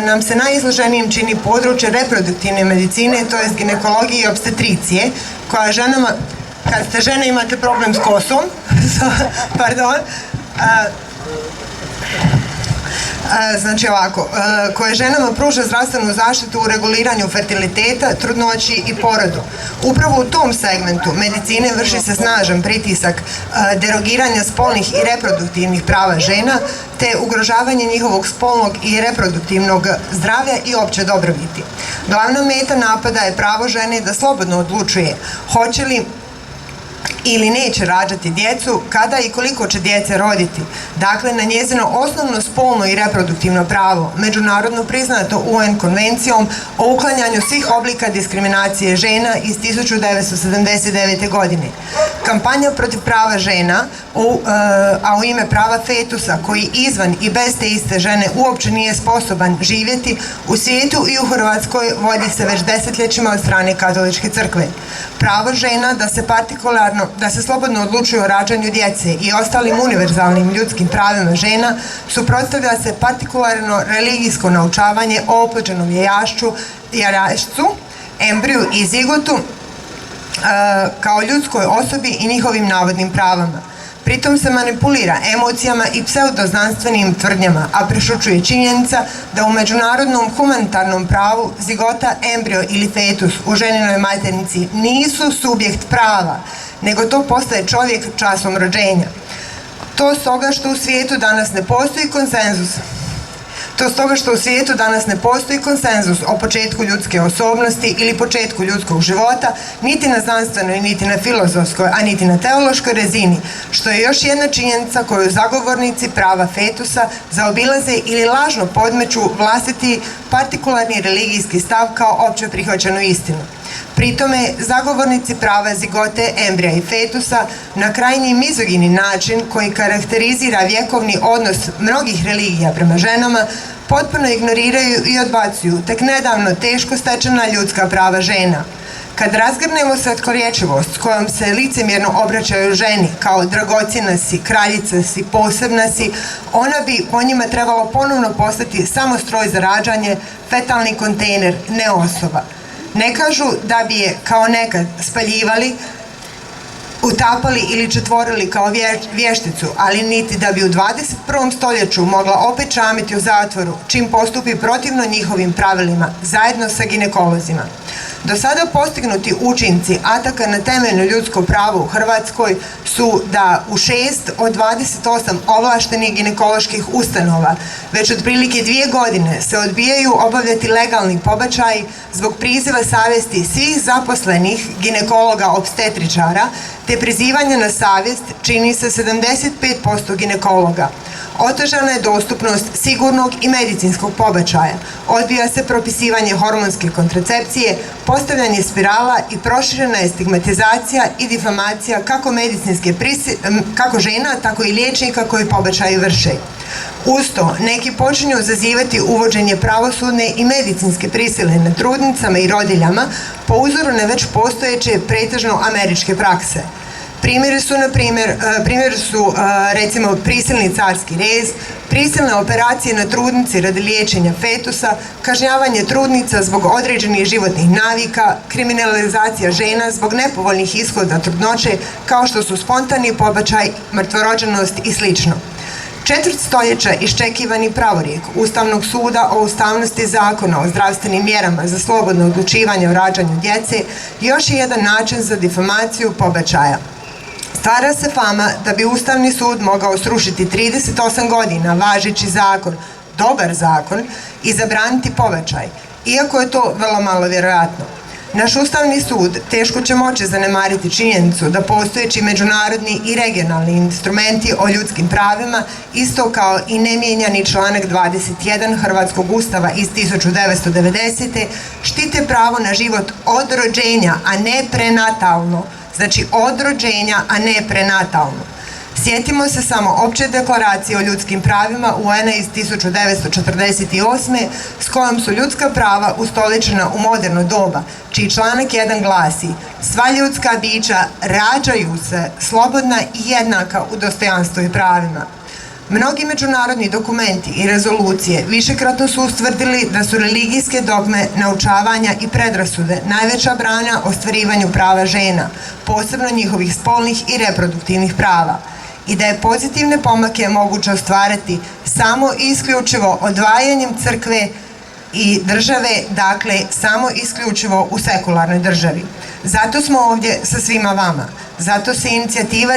S6: nam se najizloženijim čini područje reproduktivne medicine, to je ginekologije i opstetricije, koja ženama, kad ste žene imate problem s kosom, koje ženama pruža zdravstvenu zaštitu u reguliranju fertiliteta, trudnoći i porodu. Upravo u tom segmentu medicine vrši se snažan pritisak derogiranja spolnih i reproduktivnih prava žena, te ugrožavanje njihovog spolnog i reproduktivnog zdravlja i opće dobrobiti. Glavna meta napada je pravo žene da slobodno odlučuje hoće li ili neće rađati djecu, kada i koliko će djece roditi. Dakle, na njezino osnovno spolno i reproduktivno pravo, međunarodno priznato UN konvencijom o uklanjanju svih oblika diskriminacije žena iz 1979. godine. Kampanja protiv prava žena, a u ime prava fetusa koji izvan i bez te iste žene uopće nije sposoban živjeti, u svijetu i u Hrvatskoj vodi se već desetljećima od strane Katoličke crkve. Pravo žena da se slobodno odlučuju o rađanju djece i ostalim univerzalnim ljudskim pravima žena suprotstavlja se partikularno religijsko naučavanje o oplođenom jajašcu, embriju i zigotu kao ljudskoj osobi i njihovim navodnim pravama. Pritom se manipulira emocijama i pseudoznanstvenim tvrdnjama, a prešućuje činjenica da u međunarodnom humanitarnom pravu zigota, embrio ili fetus u ženinoj maternici nisu subjekt prava, nego to postaje čovjek časom rođenja. To stoga što u svijetu danas ne postoji konsenzus o početku ljudske osobnosti ili početku ljudskog života, niti na znanstvenoj, niti na filozofskoj, a niti na teološkoj razini, što je još jedna činjenica koju zagovornici prava fetusa zaobilaze ili lažno podmeću vlastiti partikularni religijski stav kao opće prihvaćenu istinu. Pri tome, zagovornici prava zigote, embrija i fetusa na krajnji mizogini način koji karakterizira vjekovni odnos mnogih religija prema ženama potpuno ignoriraju i odbacuju tek nedavno teško stečena ljudska prava žena. Kad razgrnemo slatkorječivost s kojom se licemjerno obraćaju ženi kao dragocjena si, kraljica si, posebna si, ona bi po njima trebalo ponovno postati samo stroj za rađanje, fetalni kontejner, ne osoba. Ne kažu da bi je kao nekad spaljivali, utapali ili četvorili kao vješticu, ali niti da bi u 21. stoljeću mogla opet čamiti u zatvoru, čim postupi protivno njihovim pravilima, zajedno sa ginekolozima. Do sada postignuti učinci ataka na temeljno ljudsko pravo u Hrvatskoj su da u 6 od 28 ovlaštenih ginekoloških ustanova već otprilike 2 godine se odbijaju obavljati legalni pobačaji zbog priziva savjesti svih zaposlenih ginekologa opstetričara, te prizivanja na savjest čini se 75% ginekologa. Otežana je dostupnost sigurnog i medicinskog pobačaja, odbija se propisivanje hormonske kontracepcije, postavljanje spirala i proširena je stigmatizacija i difamacija kako žena, tako i liječnika koji pobačaj vrše. Uz to, neki počinju zazivati uvođenje pravosudne i medicinske prisile nad trudnicama i rodiljama po uzoru na već postojeće pretežno američke prakse. Primjeri su recimo prisilni carski rez, prisilne operacije na trudnici radi liječenja fetusa, kažnjavanje trudnica zbog određenih životnih navika, kriminalizacija žena zbog nepovoljnih ishoda trudnoće kao što su spontani pobačaj, mrtvorođenost i sl. Četvrt stoljeća iščekivani pravorijek Ustavnog suda o ustavnosti zakona o zdravstvenim mjerama za slobodno odlučivanje o rađanju djece još je jedan način za difamaciju pobačaja. Stvara se fama da bi Ustavni sud mogao srušiti 38 godina važeći zakon, dobar zakon, i zabraniti pobačaj, iako je to vrlo malo vjerojatno. Naš Ustavni sud teško će moći zanemariti činjenicu da postojeći međunarodni i regionalni instrumenti o ljudskim pravima, isto kao i nemijenjani članak 21 Hrvatskog ustava iz 1990. štite pravo na život od rođenja, a ne prenatalno. Znači od rođenja, a ne prenatalno. Sjetimo se samo opće deklaracije o ljudskim pravima UN-a iz 1948. s kojom su ljudska prava ustoličena u moderno doba, čiji članak 1 glasi: sva ljudska bića rađaju se slobodna i jednaka u dostojanstvu i pravima. Mnogi međunarodni dokumenti i rezolucije višekratno su ustvrdili da su religijske dogme, naučavanja i predrasude najveća brana ostvarivanju prava žena, posebno njihovih spolnih i reproduktivnih prava, i da je pozitivne pomake moguće ostvariti samo i isključivo odvajanjem crkve i države, dakle samo isključivo u sekularnoj državi. Zato smo ovdje sa svima vama. Zato se inicijativa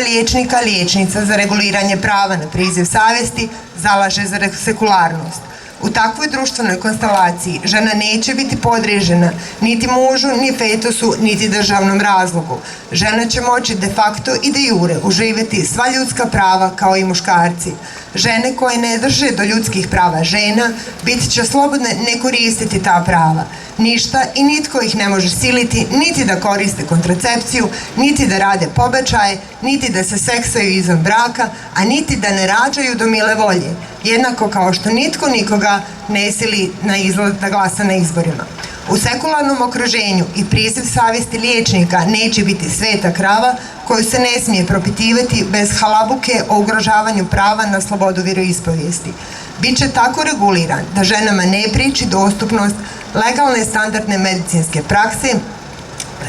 S6: liječnika za reguliranje prava na priziv savjesti zalaže za sekularnost. U takvoj društvenoj konstelaciji žena neće biti podrežena niti mužu, ni fetusu, niti državnom razlogu. Žena će moći de facto i de jure uživjeti sva ljudska prava kao i muškarci. Žene koje ne drže do ljudskih prava žena bit će slobodne ne koristiti ta prava. Ništa i nitko ih ne može siliti niti da koriste kontracepciju, niti da rade pobačaje, niti da se seksaju izvan braka, a niti da ne rađaju do mile volje. Jednako kao što nitko nikoga ne sili na izlaz da glasa na izborima. U sekularnom okruženju i priziv savjesti liječnika neće biti sveta krava koju se ne smije propitivati bez halabuke o ugrožavanju prava na slobodu vjeroispovijesti. Biće tako reguliran da ženama ne priječi dostupnost legalne standardne medicinske prakse,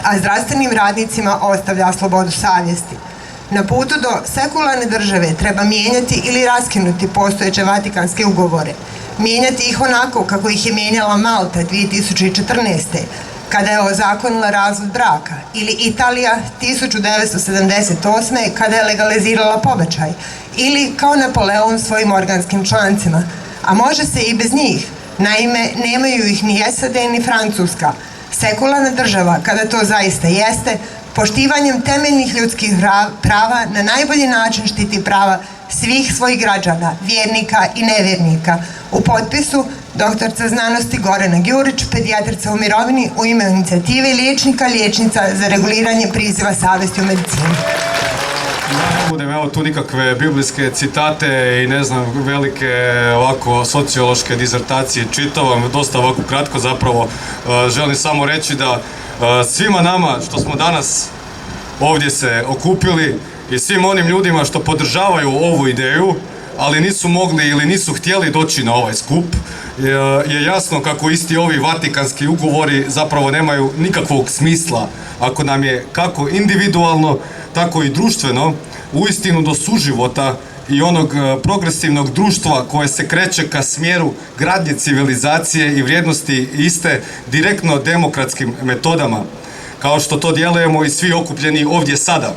S6: a zdravstvenim radnicima ostavlja slobodu savjesti. Na putu do sekularne države treba mijenjati ili raskinuti postojeće Vatikanske ugovore. Mijenjati ih onako kako ih je mijenjala Malta 2014. kada je ozakonila razvod braka, ili Italija 1978. kada je legalizirala pobačaj, ili kao Napoleon svojim organskim člancima. A može se i bez njih. Naime, nemaju ih ni SAD ni Francuska. Sekularna država, kada to zaista jeste, poštivanjem temeljnih ljudskih prava na najbolji način štiti prava svih svojih građana, vjernika i nevjernika. U potpisu doktorca znanosti Gorana Gjurić, pedijatrica u mirovini, u ime inicijative liječnica za reguliranje priziva savjesti u medicini.
S7: Ne budem evo tu nikakve biblijske citate i ne znam velike ovako sociološke dizertacije čitavam, dosta ovako kratko zapravo. Želim samo reći da svima nama što smo danas ovdje se okupili i svim onim ljudima što podržavaju ovu ideju, ali nisu mogli ili nisu htjeli doći na ovaj skup, je jasno kako isti ovi Vatikanski ugovori zapravo nemaju nikakvog smisla ako nam je kako individualno, tako i društveno uistinu do suživota i onog progresivnog društva koje se kreće ka smjeru gradnje civilizacije i vrijednosti iste direktno demokratskim metodama, kao što to djelujemo i svi okupljeni ovdje sada.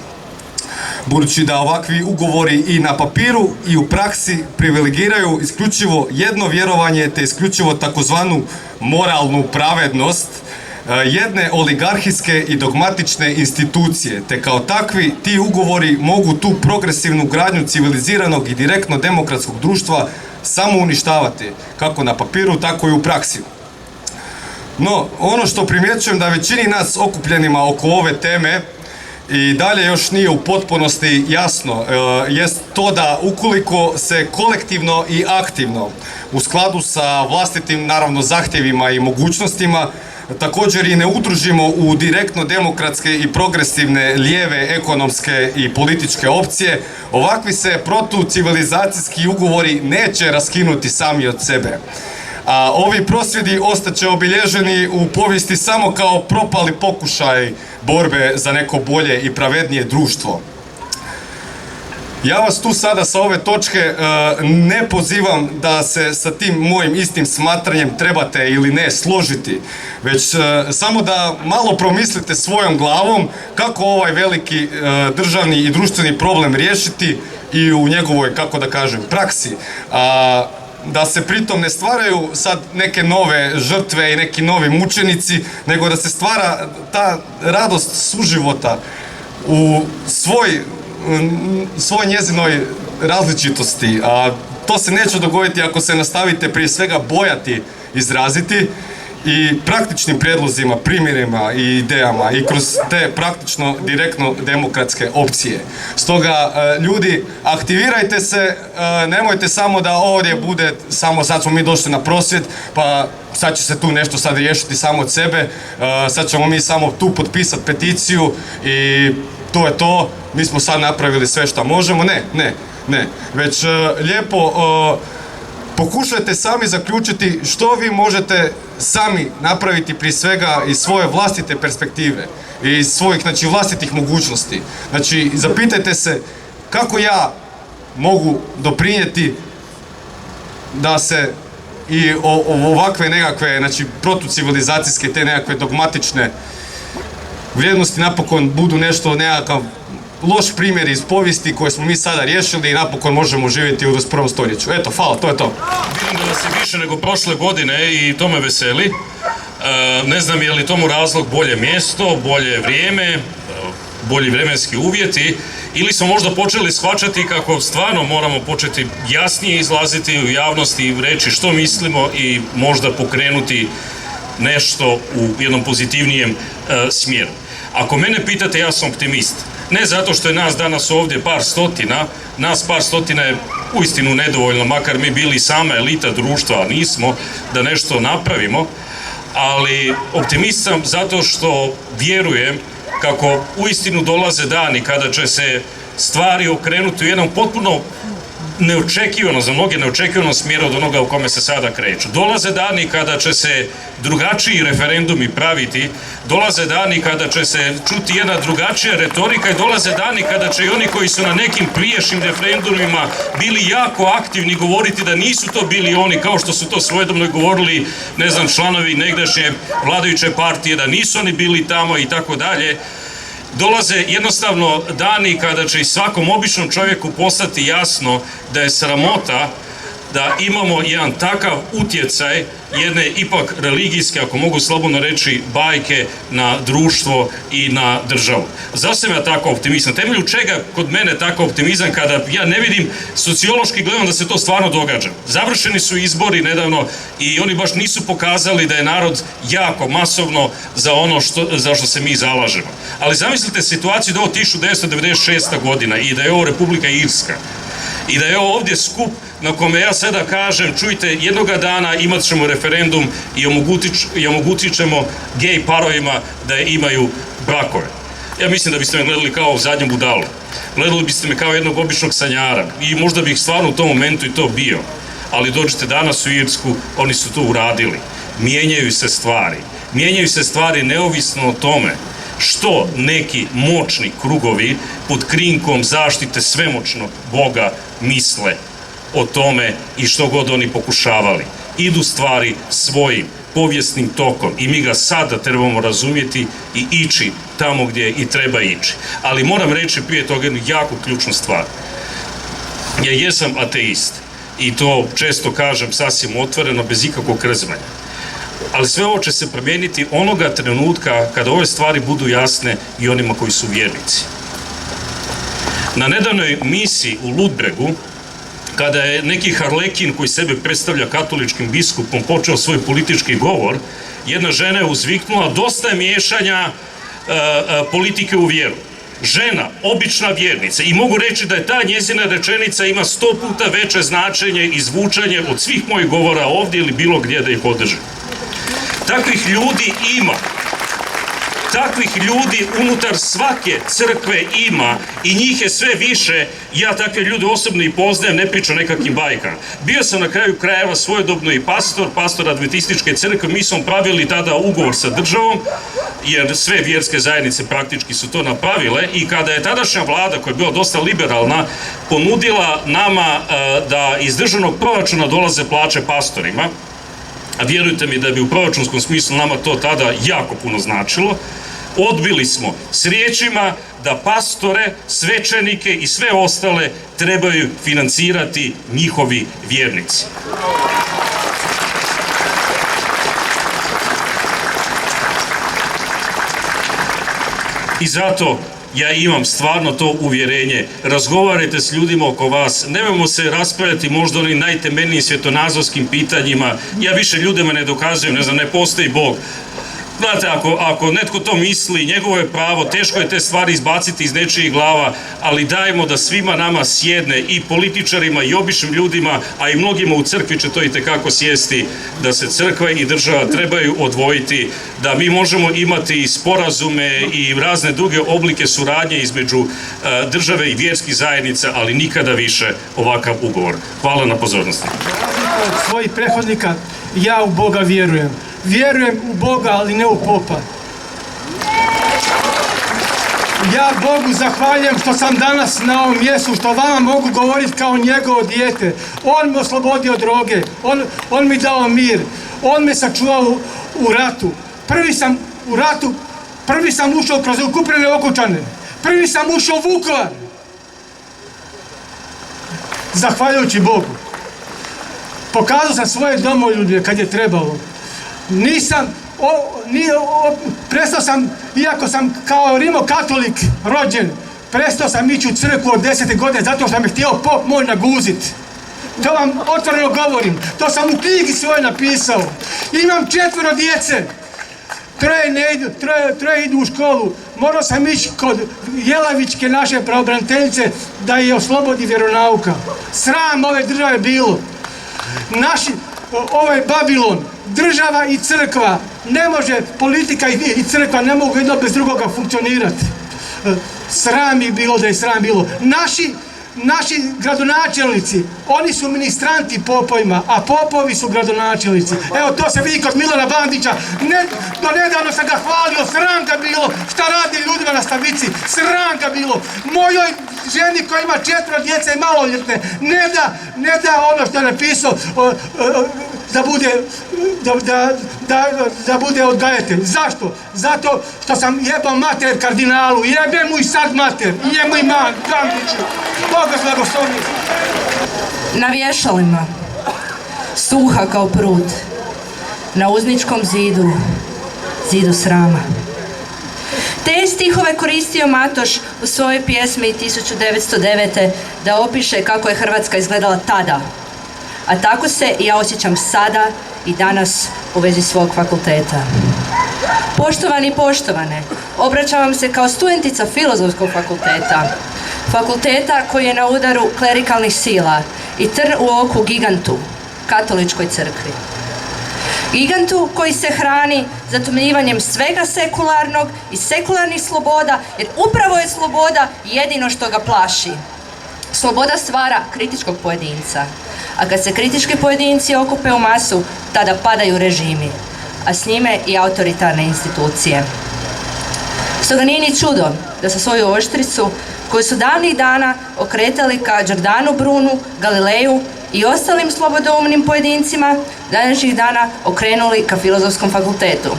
S7: Budući da ovakvi ugovori i na papiru i u praksi privilegiraju isključivo jedno vjerovanje te isključivo takozvanu moralnu pravednost jedne oligarhijske i dogmatične institucije, te kao takvi ti ugovori mogu tu progresivnu gradnju civiliziranog i direktno demokratskog društva samo uništavati, kako na papiru, tako i u praksi. No, ono što primjećujem da većini nas okupljenima oko ove teme i dalje još nije u potpunosti jasno, jest to da ukoliko se kolektivno i aktivno u skladu sa vlastitim naravno zahtjevima i mogućnostima također i ne udružimo u direktno demokratske i progresivne lijeve ekonomske i političke opcije, ovakvi se protucivilizacijski ugovori neće raskinuti sami od sebe. A ovi prosvjedi ostaće obilježeni u povijesti samo kao propali pokušaj borbe za neko bolje i pravednije društvo. Ja vas tu sada sa ove točke ne pozivam da se sa tim mojim istim smatranjem trebate ili ne složiti, već samo da malo promislite svojom glavom kako ovaj veliki državni i društveni problem riješiti i u njegovoj, kako da kažem, praksi. Da se pritom ne stvaraju sad neke nove žrtve i neki novi mučenici, nego da se stvara ta radost suživota u svoj njezinoj različitosti. A to se neće dogoditi ako se nastavite prije svega bojati izraziti i praktičnim prijedlozima, primjerima i idejama i kroz te praktično direktno demokratske opcije. Stoga ljudi, aktivirajte se, nemojte samo da ovdje bude samo sad smo mi došli na prosvjed pa sad će se tu nešto sad riješiti samo od sebe, sad ćemo mi samo tu potpisati peticiju i to je to, mi smo sad napravili sve što možemo. Ne. Već lijepo pokušajte sami zaključiti što vi možete sami napraviti prije svega iz svoje vlastite perspektive i iz svojih vlastitih mogućnosti. Znači, zapitajte se kako ja mogu doprinijeti da se i ovakve nekakve, protucivilizacijske, te nekakve dogmatične vrijednosti napokon budu nekakav loš primjer iz povijesti koje smo mi sada riješili i napokon možemo živjeti u 21. stoljeću. Eto, hvala, to je to.
S8: Vidim da nas je više nego prošle godine i to me veseli. Ne znam je li tomu razlog bolje mjesto, bolje vrijeme, bolji vremenski uvjeti ili smo možda počeli shvaćati kako stvarno moramo početi jasnije izlaziti u javnosti i reći što mislimo i možda pokrenuti nešto u jednom pozitivnijem smjeru. Ako mene pitate, ja sam optimist. Ne zato što je nas danas ovdje par stotina, nas par stotina je uistinu nedovoljno, makar mi bili sama elita društva, a nismo, da nešto napravimo, ali optimist sam zato što vjerujem kako uistinu dolaze dani kada će se stvari okrenuti u jednom potpuno neočekivano, za mnoge neočekivano smjeru od onoga u kome se sada kreću. Dolaze dani kada će se drugačiji referendumi praviti, dolaze dani kada će se čuti jedna drugačija retorika i dolaze dani kada će i oni koji su na nekim prijašnjim referendumima bili jako aktivni govoriti da nisu to bili oni kao što su to svojedobno govorili, ne znam, članovi negdašnje vladajuće partije, da nisu oni bili tamo i tako dalje. Dolaze jednostavno dani kada će i svakom običnom čovjeku postati jasno da je sramota da imamo jedan takav utjecaj jedne ipak religijske, ako mogu slobodno reći, bajke na društvo i na državu. Zašto sam ja tako optimist? Na temelju čega kod mene tako optimizam kada ja ne vidim sociološki gledam da se to stvarno događa? Završeni su izbori nedavno i oni baš nisu pokazali da je narod jako masovno za ono za što se mi zalažemo. Ali zamislite situaciju da je ovo 1996. godina i da je ovo Republika Irska. I da je ovo ovdje skup na kome ja sada kažem, čujte, jednoga dana imat ćemo referendum i omogućit ćemo gej parovima da imaju brakove. Ja mislim da biste me gledali kao zadnju budalu. Gledali biste me kao jednog običnog sanjara i možda bih stvarno u tom momentu i to bio. Ali dođete danas u Irsku, oni su to uradili. Mijenjaju se stvari. Mijenjaju se stvari neovisno o tome što neki moćni krugovi pod krinkom zaštite svemoćnog Boga misle o tome i što god oni pokušavali. Idu stvari svojim povijesnim tokom i mi ga sada trebamo razumjeti i ići tamo gdje i treba ići. Ali moram reći prije toga jednu jako ključnu stvar. Ja jesam ateist i to često kažem sasvim otvoreno, bez ikakvog krzmanja. Ali sve ovo će se promijeniti onoga trenutka kada ove stvari budu jasne i onima koji su vjernici. Na nedavnoj misiji u Ludbregu, kada je neki harlekin koji sebe predstavlja katoličkim biskupom počeo svoj politički govor, jedna žena je uzviknula: dosta je miješanja politike u vjeru. Žena, obična vjernica, i mogu reći da je ta njezina rečenica ima 100 puta veće značenje i zvučanje od svih mojih govora ovdje ili bilo gdje da ih održim. Takvih ljudi ima. Takvih ljudi unutar svake crkve ima i njih je sve više. Ja takve ljude osobno i poznajem, ne pričam nekakvim bajkama. Bio sam na kraju krajeva svojedobno i pastor Adventističke crkve. Mi smo pravili tada ugovor sa državom, jer sve vjerske zajednice praktički su to napravile, i kada je tadašnja vlada, koja je bila dosta liberalna, ponudila nama da iz državnog proračuna dolaze plaće pastorima, a vjerujte mi da bi u proračunskom smislu nama to tada jako puno značilo, odbili smo s riječima da pastore, svećenike i sve ostale trebaju financirati njihovi vjernici. I zato ja imam stvarno to uvjerenje. Razgovarajte s ljudima oko vas, nemojmo se raspravljati možda onim najtemeljnijim svjetonazorskim pitanjima. Ja više ljudima ne dokazujem, ne znam, ne postoji Bog. Znate, ako netko to misli, njegovo je pravo, teško je te stvari izbaciti iz nečijih glava, ali dajmo da svima nama sjedne, i političarima i običnim ljudima, a i mnogima u crkvi će to itekako sjesti, da se crkva i država trebaju odvojiti, da mi možemo imati i sporazume i razne druge oblike suradnje između države i vjerskih zajednica, ali nikada više ovakav ugovor. Hvala na pozornosti.
S9: Od svojih prethodnika, ja u Boga vjerujem. Vjerujem u Boga, ali ne u popa. Ja Bogu zahvaljujem što sam danas na ovom mjestu, što vama mogu govoriti kao njegovo dijete. On me oslobodio droge, on mi dao mir, on me sačuvao u ratu. Prvi sam ušao kroz okupirane Okučane, prvi sam ušao u Vukovar. Zahvaljujući Bogu. Pokazao sam svoje domoljublje kad je trebalo. Prestao sam, iako sam kao rimokatolik rođen, prestao sam ići u crkvu od 10. godine zato što me htio pop moj naguzit. To vam otvoreno govorim, to sam u knjigi svoje napisao. Imam 4 djece, 3 idu u školu. Morao sam ići kod Jelavićke naše pravobraniteljice da je oslobodi vjeronauka. Sram ove države bilo. Ovaj Babilon, država i crkva, ne može, politika i crkva ne mogu jedno bez drugoga funkcionirati. Sram je bilo da je sram bilo. Naši gradonačelnici, oni su ministranti popovima, a popovi su gradonačelnici. Evo, to se vidi kod Milana Bandića. Do nedavno sam ga hvalio, sram ga bilo šta radi ljudima na Stavici. Sram ga bilo. Mojoj ženi koja ima 4 djece i maloljetne, ne da ono što je napisao da bude odgajatelj. Zašto? Zato što sam jebao mater kardinalu, jebem mu i sad mater, i njemu i Bandiću. Boga blagoslovi.
S10: Na vješalima, suha kao prut, na uzničkom zidu, zidu srama. Te stihove koristio Matoš u svojoj pjesmi 1909. da opiše kako je Hrvatska izgledala tada. A tako se i ja osjećam sada i danas u vezi svog fakulteta. Poštovani i poštovane, obraćam vam se kao studentica Filozofskog fakulteta. Fakulteta koji je na udaru klerikalnih sila i trn u oku gigantu, katoličkoj crkvi. Gigantu koji se hrani zatomljivanjem svega sekularnog i sekularnih sloboda, jer upravo je sloboda jedino što ga plaši. Sloboda stvara kritičkog pojedinca, a kad se kritički pojedinci okupe u masu, tada padaju režimi, a s njime i autoritarne institucije. Stoga nije ni čudo da sa svoju oštricu, koju su davnih dana okretali ka Giordanu Brunu, Galileju i ostalim slobodoumnim pojedincima, današnjih dana okrenuli ka Filozofskom fakultetu.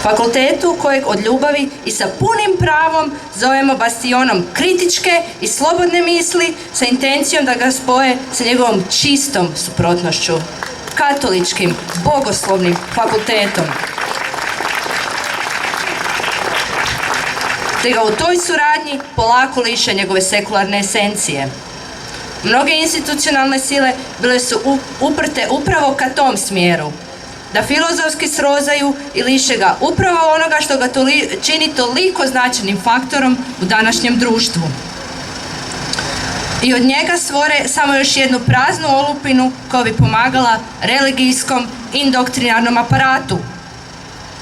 S10: Fakultetu kojeg od ljubavi i sa punim pravom zovemo bastionom kritičke i slobodne misli sa intencijom da ga spoje sa njegovom čistom suprotnošću, katoličkim, bogoslovnim fakultetom. Te ga u toj suradnji polako liše njegove sekularne esencije. Mnoge institucionalne sile bile su uprte upravo ka tom smjeru, da filozofski srozaju i liše ga upravo onoga što ga čini toliko značajnim faktorom u današnjem društvu. I od njega stvore samo još jednu praznu olupinu koja bi pomagala religijskom indoktrinarnom aparatu,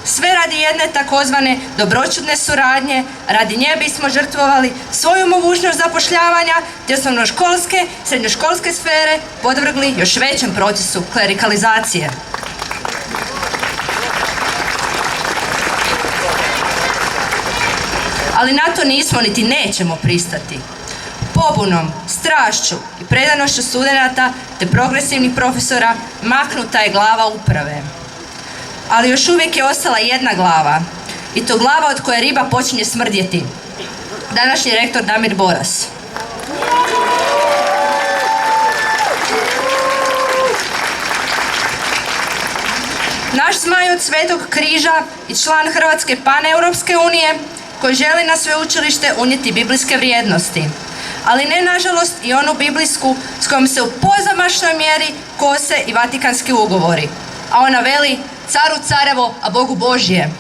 S10: Sve radi jedne takozvane dobroćudne suradnje, radi nje bismo žrtvovali svoju mogućnost zapošljavanja te osnovnoškolske, srednjoškolske sfere podvrgli još većem procesu klerikalizacije. Ali na to nismo niti nećemo pristati. Pobunom, strašću i predanošću studenata te progresivnih profesora maknuta je glava uprave. Ali još uvijek je ostala jedna glava, i to glava od koje riba počinje smrdjeti. Današnji rektor Damir Boras. Naš zmaj od Svetog križa i član Hrvatske paneuropske unije koji želi na sveučilište unijeti biblijske vrijednosti. Ali ne, nažalost, i onu biblijsku s kojom se u pozamašnoj mjeri kose i Vatikanski ugovori. A ona veli: caru carevo, a Bogu Božje.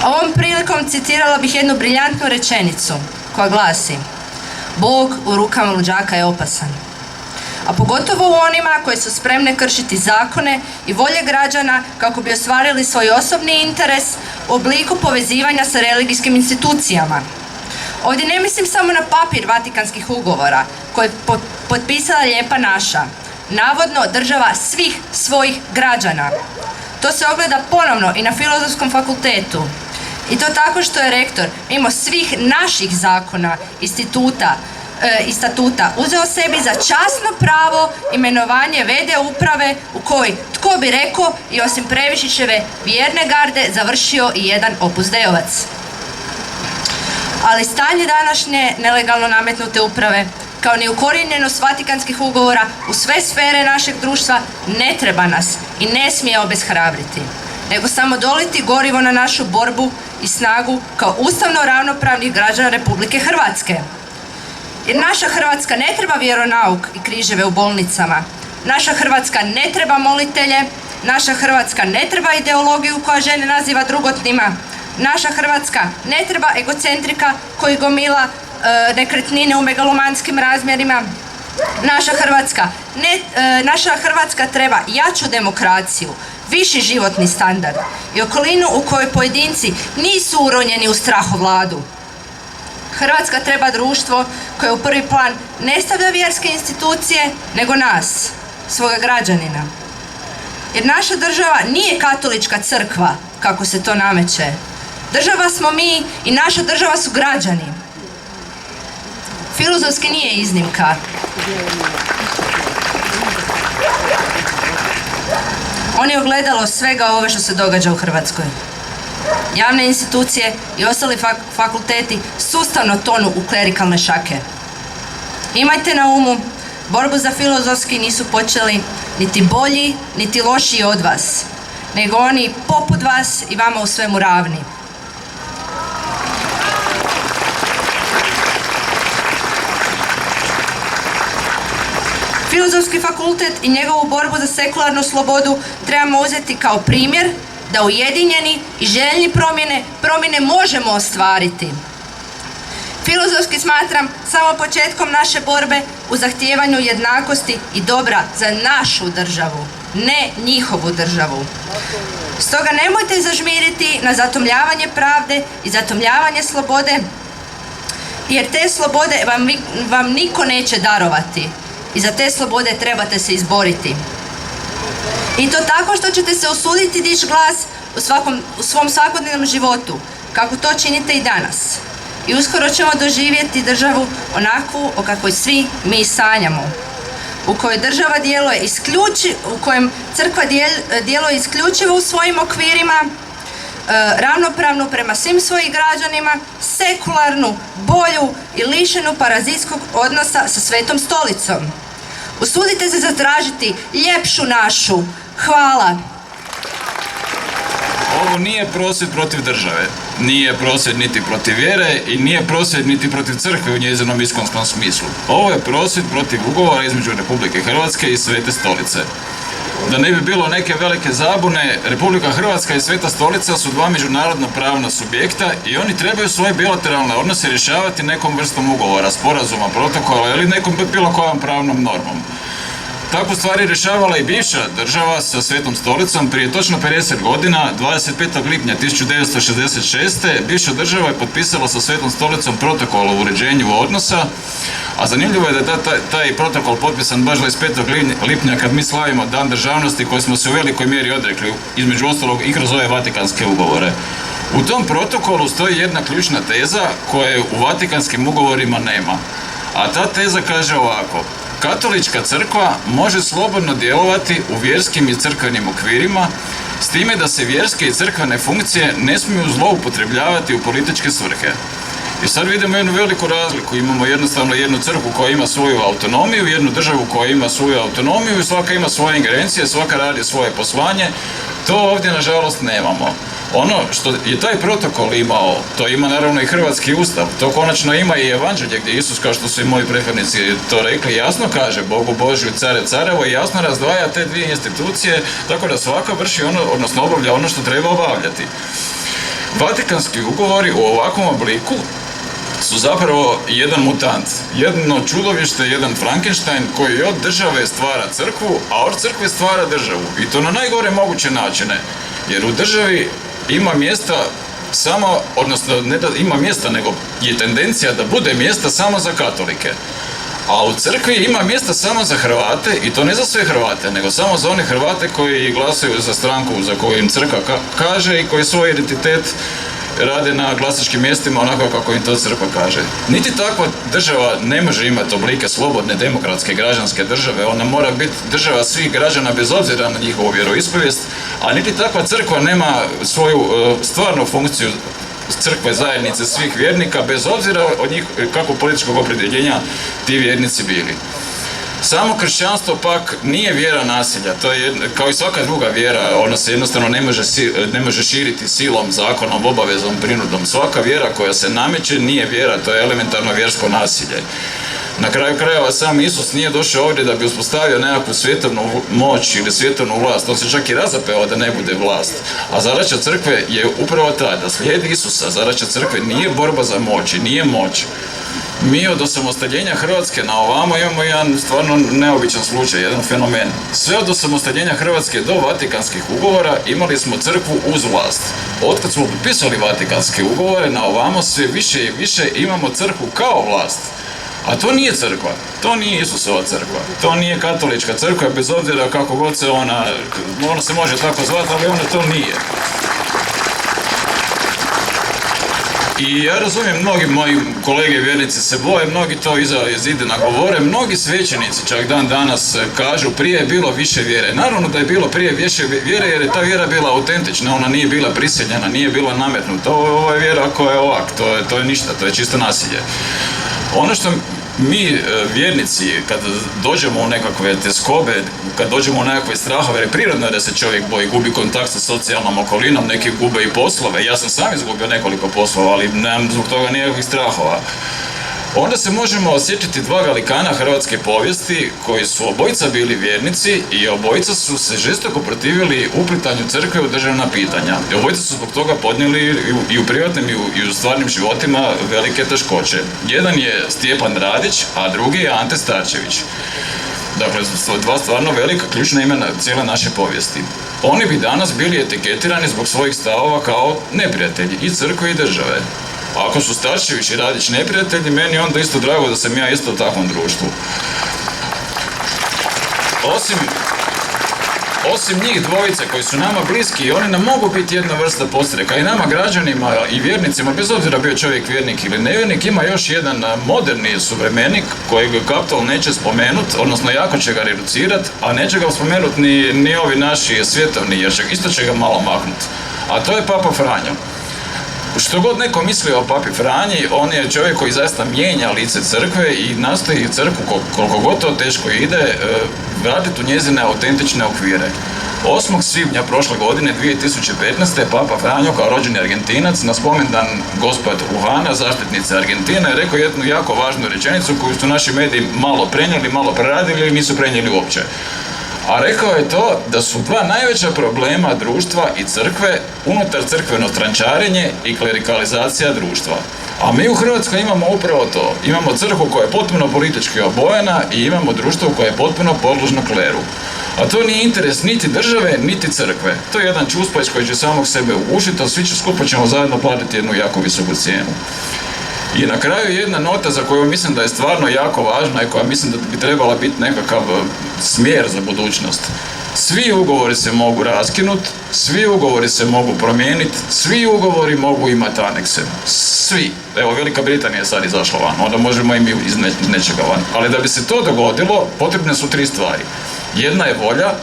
S10: Ovom prilikom citirala bih jednu briljantnu rečenicu koja glasi: Bog u rukama luđaka je opasan. A pogotovo u onima koji su spremne kršiti zakone i volje građana kako bi ostvarili svoj osobni interes u obliku povezivanja sa religijskim institucijama. Ovdje ne mislim samo na papir Vatikanskih ugovora koje je potpisala Lijepa naša, navodno država svih svojih građana. To se ogleda ponovno i na Filozofskom fakultetu. I to tako što je rektor, mimo svih naših zakona i statuta, uzeo sebi za časno pravo imenovanje v.d. uprave u kojoj, tko bi rekao, i osim Previšićeve vjerne garde završio i jedan Opus Deovac. Ali stanje današnje nelegalno nametnute uprave, kao ni ukorijenjenost Vatikanskih ugovora u sve sfere našeg društva, ne treba nas i ne smije obeshrabriti, nego samo doliti gorivo na našu borbu i snagu kao ustavno ravnopravnih građana Republike Hrvatske. Jer naša Hrvatska ne treba vjeronauk i križeve u bolnicama. Naša Hrvatska ne treba molitelje. Naša Hrvatska ne treba ideologiju koja žene naziva drugotnima. Naša Hrvatska ne treba egocentrika koji gomila nekretnine u megalomanskim razmjerima. Naša Hrvatska treba jaču demokraciju, viši životni standard i okolinu u kojoj pojedinci nisu uronjeni u strahovladu. Hrvatska treba društvo koje u prvi plan ne stavlja vjerske institucije, nego nas, svoga građanina. Jer naša država nije katolička crkva, kako se to nameće. Država smo mi i naša država su građani. Filozofski nije iznimka. On je ogledalo svega ove što se događa u Hrvatskoj. Javne institucije i ostali fakulteti sustavno tonu u klerikalne šake. Imajte na umu, borbu za filozofski nisu počeli niti bolji, niti lošiji od vas, nego oni poput vas i vama u svemu ravni. Filozofski fakultet i njegovu borbu za sekularnu slobodu trebamo uzeti kao primjer da ujedinjeni i željni promjene možemo ostvariti. Filozofski smatram samo početkom naše borbe u zahtijevanju jednakosti i dobra za našu državu, ne njihovu državu. Stoga nemojte zažmiriti na zatomljavanje pravde i zatomljavanje slobode, jer te slobode vam niko neće darovati i za te slobode trebate se izboriti. I to tako što ćete se usuditi dići glas u svom svakodnevnom životu, kako to činite i danas. I uskoro ćemo doživjeti državu onakvu o kakvoj svi mi sanjamo, u kojoj država djeluje u kojem crkva djeluje isključivo u svojim okvirima, ravnopravnu prema svim svojim građanima, sekularnu, bolju i lišenu parazitskog odnosa sa Svetom stolicom. Usudite se zatražiti ljepšu našu. Hvala.
S11: Ovo nije prosvjed protiv države, nije prosvjed niti protiv vjere i nije prosvjed niti protiv crkve u njezinom iskonskom smislu. Ovo je prosvjed protiv ugovora između Republike Hrvatske i Svete stolice. Da ne bi bilo neke velike zabune, Republika Hrvatska i Sveta stolica su dva međunarodno pravna subjekta i oni trebaju svoje bilateralne odnose rješavati nekom vrstom ugovora, sporazuma, protokola ili nekom bilo kojom pravnom normom. Tako stvari rješavala i bivša država sa Svetom stolicom. Prije točno 50 godina, 25. lipnja 1966. bivša država je potpisala sa Svetom stolicom protokol o uređenju odnosa, a zanimljivo je da je taj protokol potpisan baš 25. lipnja kad mi slavimo Dan državnosti koji smo se u velikoj mjeri odrekli, između ostalog i kroz ove Vatikanske ugovore. U tom protokolu stoji jedna ključna teza koje u Vatikanskim ugovorima nema, a ta teza kaže ovako: Katolička crkva može slobodno djelovati u vjerskim i crkvenim okvirima, s time da se vjerske i crkvene funkcije ne smiju zloupotrebljavati u političke svrhe. I sad vidimo jednu veliku razliku. Imamo jednostavno jednu crkvu koja ima svoju autonomiju, jednu državu koja ima svoju autonomiju i svaka ima svoje ingerencije, svaka radi svoje poslanje. To ovdje nažalost nemamo. Ono što je taj protokol imao, to ima naravno i Hrvatski ustav, to konačno ima i Evanđelje gdje Isus, kao što su i moji prethodnici to rekli, jasno kaže Bogu Božju, care carevo, i jasno razdvaja te dvije institucije, tako da svaka vrši ono, odnosno obavlja ono što treba obavljati. Vatikanski ugovori u ovakvom obliku su zapravo jedan mutant, jedno čudovište, jedan Frankenstein koji od države stvara crkvu, a od crkve stvara državu. I to na najgore moguće načine, jer u državi ima mjesta samo, odnosno ne da ima mjesta, nego je tendencija da bude mjesta samo za katolike. A u crkvi ima mjesta samo za Hrvate, i to ne za sve Hrvate, nego samo za one Hrvate koji glasuju za stranku za koju im crkva kaže i koji svoj identitet rade na glasačkim mjestima onako kako im to crkva kaže. Niti takva država ne može imati oblike slobodne, demokratske, građanske države. Ona mora biti država svih građana bez obzira na njihovu vjeroispovijest, a niti takva crkva nema svoju stvarnu funkciju crkve zajednice svih vjernika, bez obzira od njih kakvog političkog opredjeljenja ti vjernici bili. Samo kršćanstvo pak nije vjera nasilja, to je kao i svaka druga vjera, ona se jednostavno ne može širiti silom, zakonom, obavezom, prinudom. Svaka vjera koja se nameće nije vjera, to je elementarno vjersko nasilje. Na kraju krajeva sam Isus nije došao ovdje da bi uspostavio nekakvu svjetovnu moć ili svjetovnu vlast, on se čak i razapeo da ne bude vlast. A zadaća crkve je upravo ta, da slijedi Isusa. Zadaća crkve nije borba za moć i nije moć. Mi od osamostaljenja Hrvatske na ovamo imamo jedan stvarno neobičan slučaj, jedan fenomen. Sve od osamostaljenja Hrvatske do Vatikanskih ugovora imali smo crkvu uz vlast. Otkad smo potpisali Vatikanske ugovore na ovamo sve više i više imamo crkvu kao vlast. A to nije crkva, to nije Isusova crkva, to nije katolička crkva, bez obzira kako god se ona se može tako zvati, ali ona to nije. I ja razumijem, mnogi moji kolege vjernici se boje, mnogi to iza zidina govore, mnogi svećenici čak dan danas kažu prije je bilo više vjere. Naravno da je bilo prije više vjere jer je ta vjera bila autentična, ona nije bila prisiljena, nije bila nametnuta. Ovo je vjera koja je ovak, to je ništa, to je čisto nasilje. Ono što mi vjernici, kad dođemo u nekakve teskobe, kad dođemo u nekakve strahove, jer prirodno je da se čovjek boji, gubi kontakt sa socijalnom okolinom, neki gube i poslove. Ja sam sam izgubio nekoliko poslova, ali nemam zbog toga nikakvih strahova. Onda se možemo osjetiti dva velikana hrvatske povijesti koji su obojica bili vjernici i obojica su se žestoko protivili uplitanju crkve u državna pitanja. I obojica su zbog toga podnijeli i u privatnim i u stvarnim životima velike teškoće. Jedan je Stjepan Radić, a drugi je Ante Starčević. Dakle, dva stvarno velika ključna imena cijele naše povijesti. Oni bi danas bili etiketirani zbog svojih stavova kao neprijatelji i crkve i države. Ako su Starčević i Radić neprijatelji, meni je onda isto drago da sam ja isto u takvom društvu. Osim njih dvojice koji su nama bliski, oni nam mogu biti jedna vrsta postreka i nama građanima i vjernicima, bez obzira bio čovjek vjernik ili nevjernik, ima još jedan moderni suvremenik kojeg Kaptol neće spomenuti, odnosno jako će ga reducirati, a neće ga spomenuti ni ovi naši svjetovni, jer isto će ga malo maknuti. A to je Papa Franjo. Što god neko misli o Papi Franji, on je čovjek koji zaista mijenja lice crkve i nastoji crkvu, koliko god to teško ide, vratiti u njezine autentične okvire. 8. svibnja prošle godine, 2015. Papa Franjo, kao rođeni Argentinac, na spomendan Gospod Uhana, zaštitnice Argentine, je rekao jednu jako važnu rečenicu koju su naši mediji malo prenijeli, malo preradili ili nisu prenijeli uopće. A rekao je to da su dva najveća problema društva i crkve unutar crkveno strančarenje i klerikalizacija društva. A mi u Hrvatskoj imamo upravo to. Imamo crkvu koja je potpuno politički obojena i imamo društvo koje je potpuno podložno kleru. A to nije interes niti države, niti crkve. To je jedan čuspać koji će samog sebe ugušiti, a svi skupa ćemo zajedno platiti jednu jako visoku cijenu. I na kraju jedna nota za koju mislim da je stvarno jako važna i koja mislim da bi trebala biti nekakav smjer za budućnost. Svi ugovori se mogu raskinuti, svi ugovori se mogu promijeniti, svi ugovori mogu imati anekse. Svi. Evo, Velika Britanija je sad izašla van, onda možemo i mi iz nečega van. Ali da bi se to dogodilo, potrebne su 3 stvari. Jedna je volja,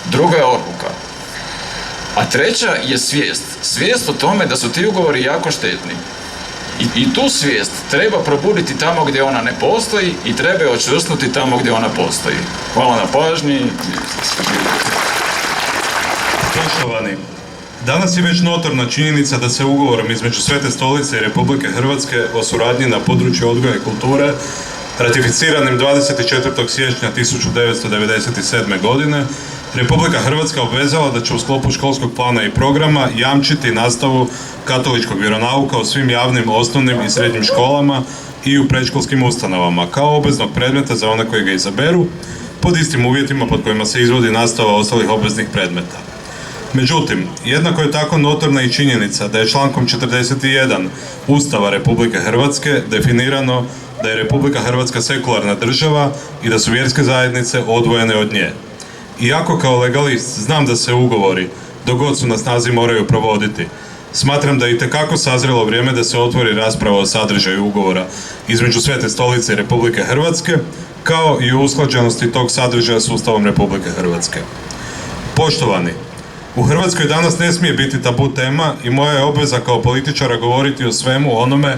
S11: druga je odluka. A treća je svijest. Svijest o tome da su ti ugovori jako štetni. I tu svijest treba probuditi tamo gdje ona ne postoji i treba je očvrsnuti tamo gdje ona postoji. Hvala na pažnji.
S12: Poštovani, danas je već notorna činjenica da se ugovorom između Svete Stolice i Republike Hrvatske o suradnji na području odgoja i kulture, ratificiranim 24. siječnja 1997. godine, Republika Hrvatska obvezala da će u sklopu školskog plana i programa jamčiti nastavu katoličkog vjeronauka u svim javnim, osnovnim i srednjim školama i u predškolskim ustanovama, kao obveznog predmeta za one koji ga izaberu, pod istim uvjetima pod kojima se izvodi nastava ostalih obveznih predmeta. Međutim, jednako je tako notorna i činjenica da je člankom 41 Ustava Republike Hrvatske definirano da je Republika Hrvatska sekularna država i da su vjerske zajednice odvojene od nje. Iako kao legalist znam da se ugovori, dok god su na snazi, moraju provoditi, smatram da je itekako sazrelo vrijeme da se otvori rasprava o sadržaju ugovora između Svete Stolice i Republike Hrvatske, kao i o usklađenosti tog sadržaja s Ustavom Republike Hrvatske. Poštovani, u Hrvatskoj danas ne smije biti tabu tema i moja je obveza kao političara govoriti o svemu onome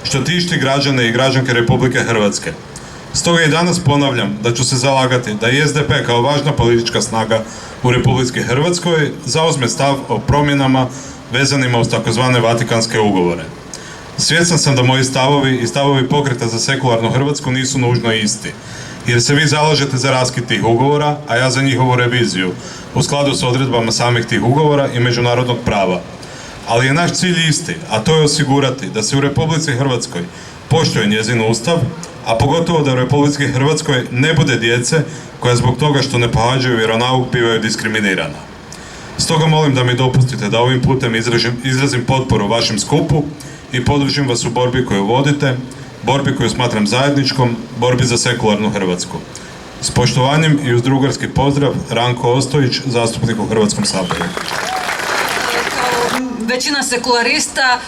S12: što tišti građane i građanke Republike Hrvatske. Stoga i danas ponavljam da ću se zalagati da i SDP kao važna politička snaga u Republici Hrvatskoj zauzme stav o promjenama vezanima uz takozvane Vatikanske ugovore. Svjestan sam da moji stavovi i stavovi Pokreta za sekularnu Hrvatsku nisu nužno isti, jer se vi zalažete za raskid tih ugovora, a ja za njihovu reviziju, u skladu s odredbama samih tih ugovora i međunarodnog prava. Ali je naš cilj isti, a to je osigurati da se u Republici Hrvatskoj poštuje njezin ustav, a pogotovo da u Republici Hrvatskoj ne bude djece koja zbog toga što ne pohađaju vjeronauk bivaju diskriminirana. Stoga molim da mi dopustite da ovim putem izrazim potporu vašem skupu i podržim vas u borbi koju vodite, borbi koju smatram zajedničkom, borbi za sekularnu Hrvatsku. S poštovanjem i uz drugarski pozdrav, Ranko Ostojić, zastupnik u Hrvatskom saboru.
S13: Većina sekularista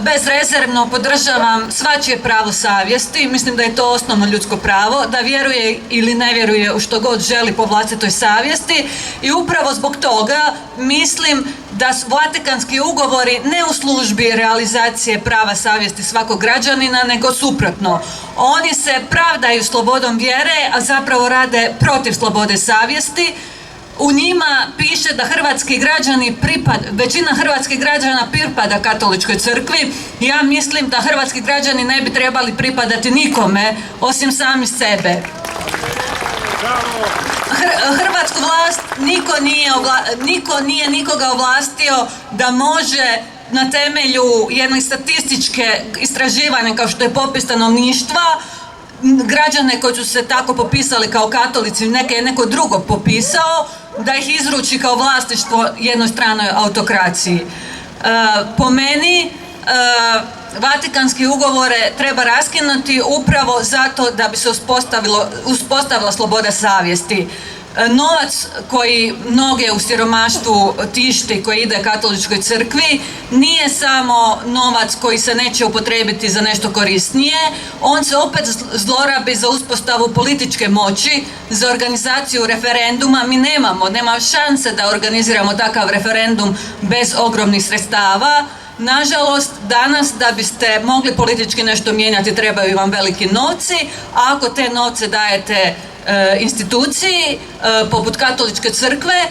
S13: bezrezervno podržavam svačije pravo savjesti. Mislim da je to osnovno ljudsko pravo, da vjeruje ili ne vjeruje u što god želi po vlastitoj savjesti i upravo zbog toga mislim da su Vatikanski ugovori ne u službi realizacije prava savjesti svakog građanina, nego suprotno. Oni se pravdaju slobodom vjere, a zapravo rade protiv slobode savjesti. U njima piše da hrvatski građani većina hrvatskih građana pripada katoličkoj crkvi. Ja mislim da hrvatski građani ne bi trebali pripadati nikome osim sami sebe. Hrvatsku vlast niko nije nikoga ovlastio da može na temelju jedne statističke istraživanja kao što je popis stanovništva građane koji su se tako popisali kao katolici, neko drugo popisao, da ih izruči kao vlasništvo jednoj stranoj autokraciji. Po meni, Vatikanske ugovore treba raskinuti upravo zato da bi se uspostavila sloboda savjesti. Novac koji mnoge u siromaštvu tišti, koji ide katoličkoj crkvi, nije samo novac koji se neće upotrijebiti za nešto korisnije, on se opet zlorabi za uspostavu političke moći, za organizaciju referenduma. Mi nema šanse da organiziramo takav referendum bez ogromnih sredstava. Nažalost, danas da biste mogli politički nešto mijenjati trebaju vam veliki novci, a ako te novce dajete instituciji, poput Katoličke crkve,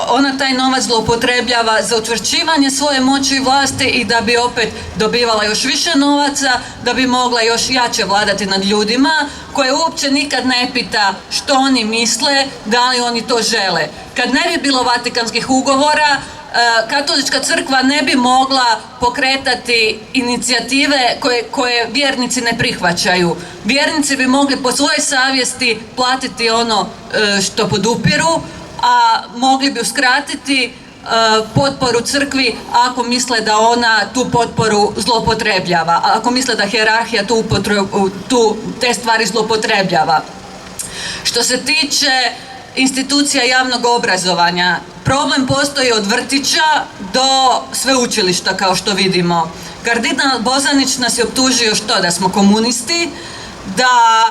S13: ona taj novac zloupotrebljava za učvršćivanje svoje moći i vlasti i da bi opet dobivala još više novaca, da bi mogla još jače vladati nad ljudima, koje uopće nikad ne pita što oni misle, da li oni to žele. Kad ne bi bilo Vatikanskih ugovora, Katolička crkva ne bi mogla pokretati inicijative koje vjernici ne prihvaćaju. Vjernici bi mogli po svojoj savjesti platiti ono što podupiru, a mogli bi uskratiti potporu crkvi ako misle da ona tu potporu zloupotrebljava, ako misle da hijerarhija te stvari zloupotrebljava. Što se tiče institucija javnog obrazovanja, problem postoji od vrtića do sveučilišta, kao što vidimo. Kardinal Bozanić nas je optužio da smo komunisti, da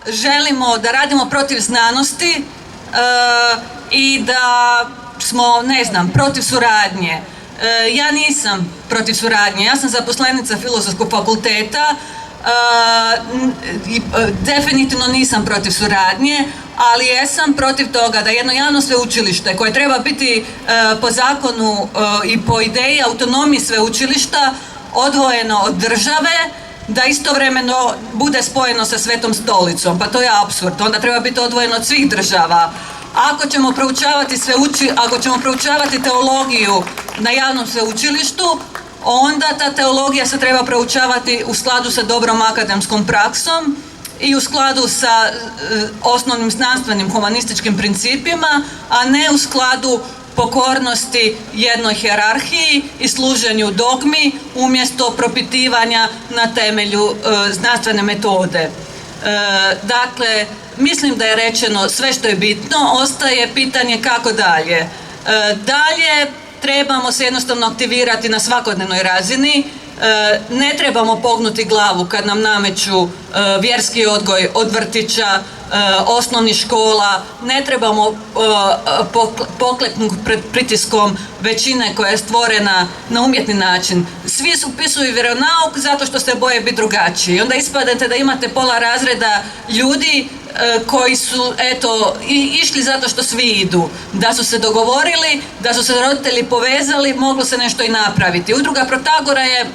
S13: želimo, da radimo protiv znanosti i da smo, ne znam, protiv suradnje. Ja nisam protiv suradnje, ja sam zaposlenica Filozofskog fakulteta, definitivno nisam protiv suradnje, ali jesam protiv toga da jedno javno sveučilište koje treba biti po zakonu i po ideji autonomije sveučilišta odvojeno od države, da istovremeno bude spojeno sa Svetom stolicom. Pa to je apsurd, onda treba biti odvojeno od svih država. Ako ćemo proučavati teologiju na javnom sveučilištu, onda ta teologija se treba proučavati u skladu sa dobrom akademskom praksom i u skladu sa osnovnim znanstvenim humanističkim principima, a ne u skladu pokornosti jednoj hijerarhiji i služenju dogmi umjesto propitivanja na temelju znanstvene metode. Dakle, mislim da je rečeno sve što je bitno, ostaje pitanje kako dalje. Dalje trebamo se jednostavno aktivirati na svakodnevnoj razini, ne trebamo pognuti glavu kad nam nameću vjerski odgoj od vrtića, osnovnih škola, ne trebamo pokleknuti pred pritiskom većine koja je stvorena na umjetni način. Svi upisuju vjeronauk zato što se boje biti drugačiji. Onda ispadate da imate pola razreda ljudi koji su išli zato što svi idu. Da su se dogovorili, da su se roditelji povezali, moglo se nešto i napraviti. Udruga Protagora je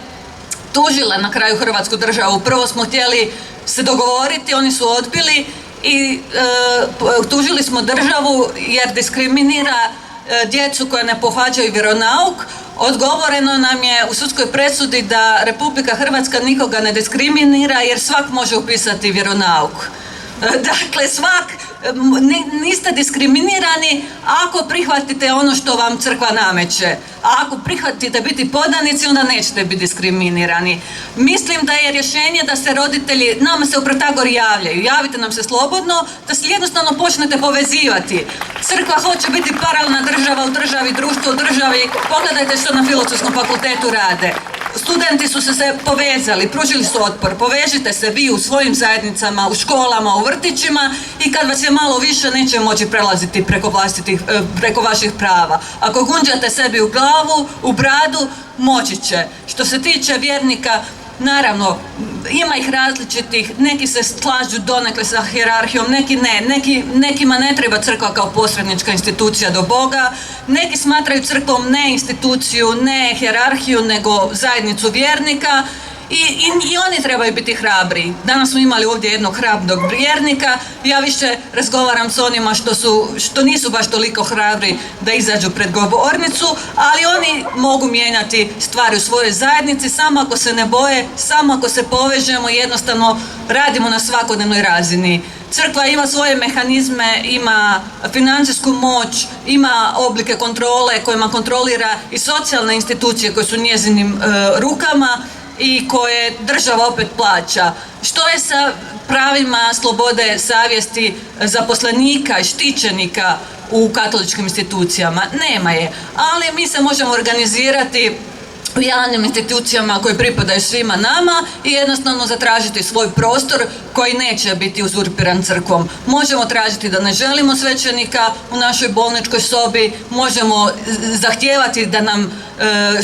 S13: tužila na kraju Hrvatsku državu. Prvo smo htjeli se dogovoriti, oni su odbili i tužili smo državu jer diskriminira djecu koja ne pohađaju vjeronauk. Odgovoreno nam je u sudskoj presudi da Republika Hrvatska nikoga ne diskriminira jer svak može upisati vjeronauk. Dakle, niste diskriminirani ako prihvatite ono što vam crkva nameće. A ako prihvatite biti podanici, onda nećete biti diskriminirani. Mislim da je rješenje da se roditelji, nama se u Protagori javljaju, javite nam se slobodno, da se jednostavno počnete povezivati. Crkva hoće biti paralelna država u državi, društvo u državi, pogledajte što na Filozofskom fakultetu rade. Studenti su se povezali, pružili su otpor, povežite se vi u svojim zajednicama, u školama, u vrtićima i kad vas je malo više neće moći prelaziti preko vaših prava. Ako gunđate sebi u glavu, u bradu, moći će. Što se tiče vjernika, naravno, ima ih različitih, neki se slažu donekle sa hijerarhijom, neki ne, nekima ne treba crkva kao posrednička institucija do Boga, neki smatraju crkvom ne instituciju, ne hijerarhiju, nego zajednicu vjernika i oni trebaju biti hrabri. Danas smo imali ovdje jednog hrabrog vjernika, ja više razgovaram s onima što nisu baš toliko hrabri da izađu pred govornicu, ali oni mogu mijenjati stvari u svojoj zajednici samo ako se ne boje, samo ako se povežemo i jednostavno radimo na svakodnevnoj razini. Crkva ima svoje mehanizme, ima financijsku moć, ima oblike kontrole kojima kontrolira i socijalne institucije koje su njezinim rukama i koje država opet plaća. Što je sa pravima slobode savjesti zaposlenika i štićenika u katoličkim institucijama? Nema je. Ali mi se možemo organizirati u javnim institucijama koje pripadaju svima nama i jednostavno zatražiti svoj prostor koji neće biti uzurpiran crkvom. Možemo tražiti da ne želimo svećenika u našoj bolničkoj sobi, možemo zahtijevati da nam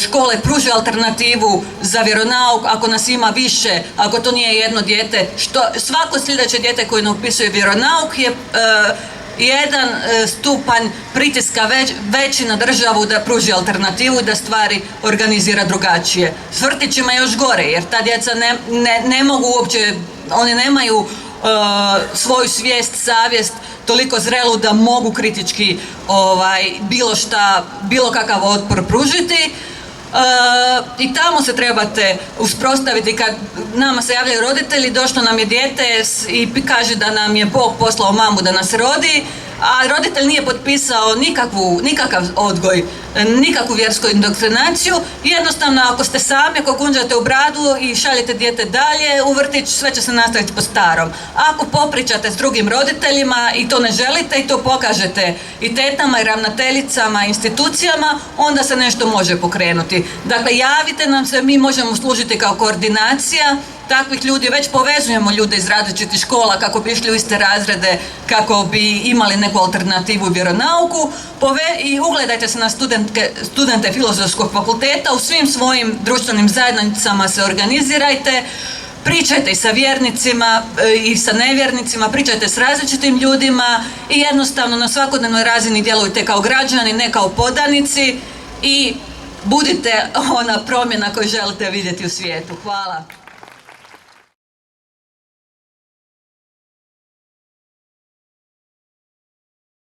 S13: škole pruže alternativu za vjeronauk ako nas ima više, ako to nije jedno dijete. Svako sljedeće dijete koje ne upisuje vjeronauk je jedan stupanj pritiska veći na državu da pruži alternativu i da stvari organizira drugačije. S vrtićima još gore, jer ta djeca ne mogu uopće, oni nemaju svoju svijest, savjest toliko zrelu da mogu kritički bilo kakav otpor pružiti. I tamo se trebate uspostaviti. Kad nama se javljaju roditelji, došlo nam je dijete i kaže da nam je Bog poslao mamu da nas rodi, a roditelj nije potpisao nikakav odgoj, nikakvu vjersku indoktrinaciju. Jednostavno, ako ste sami, ako gunđate u bradu i šaljete dijete dalje u vrtić, sve će se nastaviti po starom. Ako popričate s drugim roditeljima i to ne želite i to pokažete i tetama i ravnateljicama, institucijama, onda se nešto može pokrenuti. Dakle, javite nam se, mi možemo služiti kao koordinacija takvih ljudi, već povezujemo ljude iz različitih škola kako bi išli u iste razrede, kako bi imali neku alternativu vjeronauku. I ugledajte se na studente Filozofskog fakulteta, u svim svojim društvenim zajednicama se organizirajte, pričajte i sa vjernicima i sa nevjernicima, pričajte s različitim ljudima i jednostavno na svakodnevnoj razini djelujte kao građani, ne kao podanici i budite ona promjena koju želite vidjeti u svijetu. Hvala.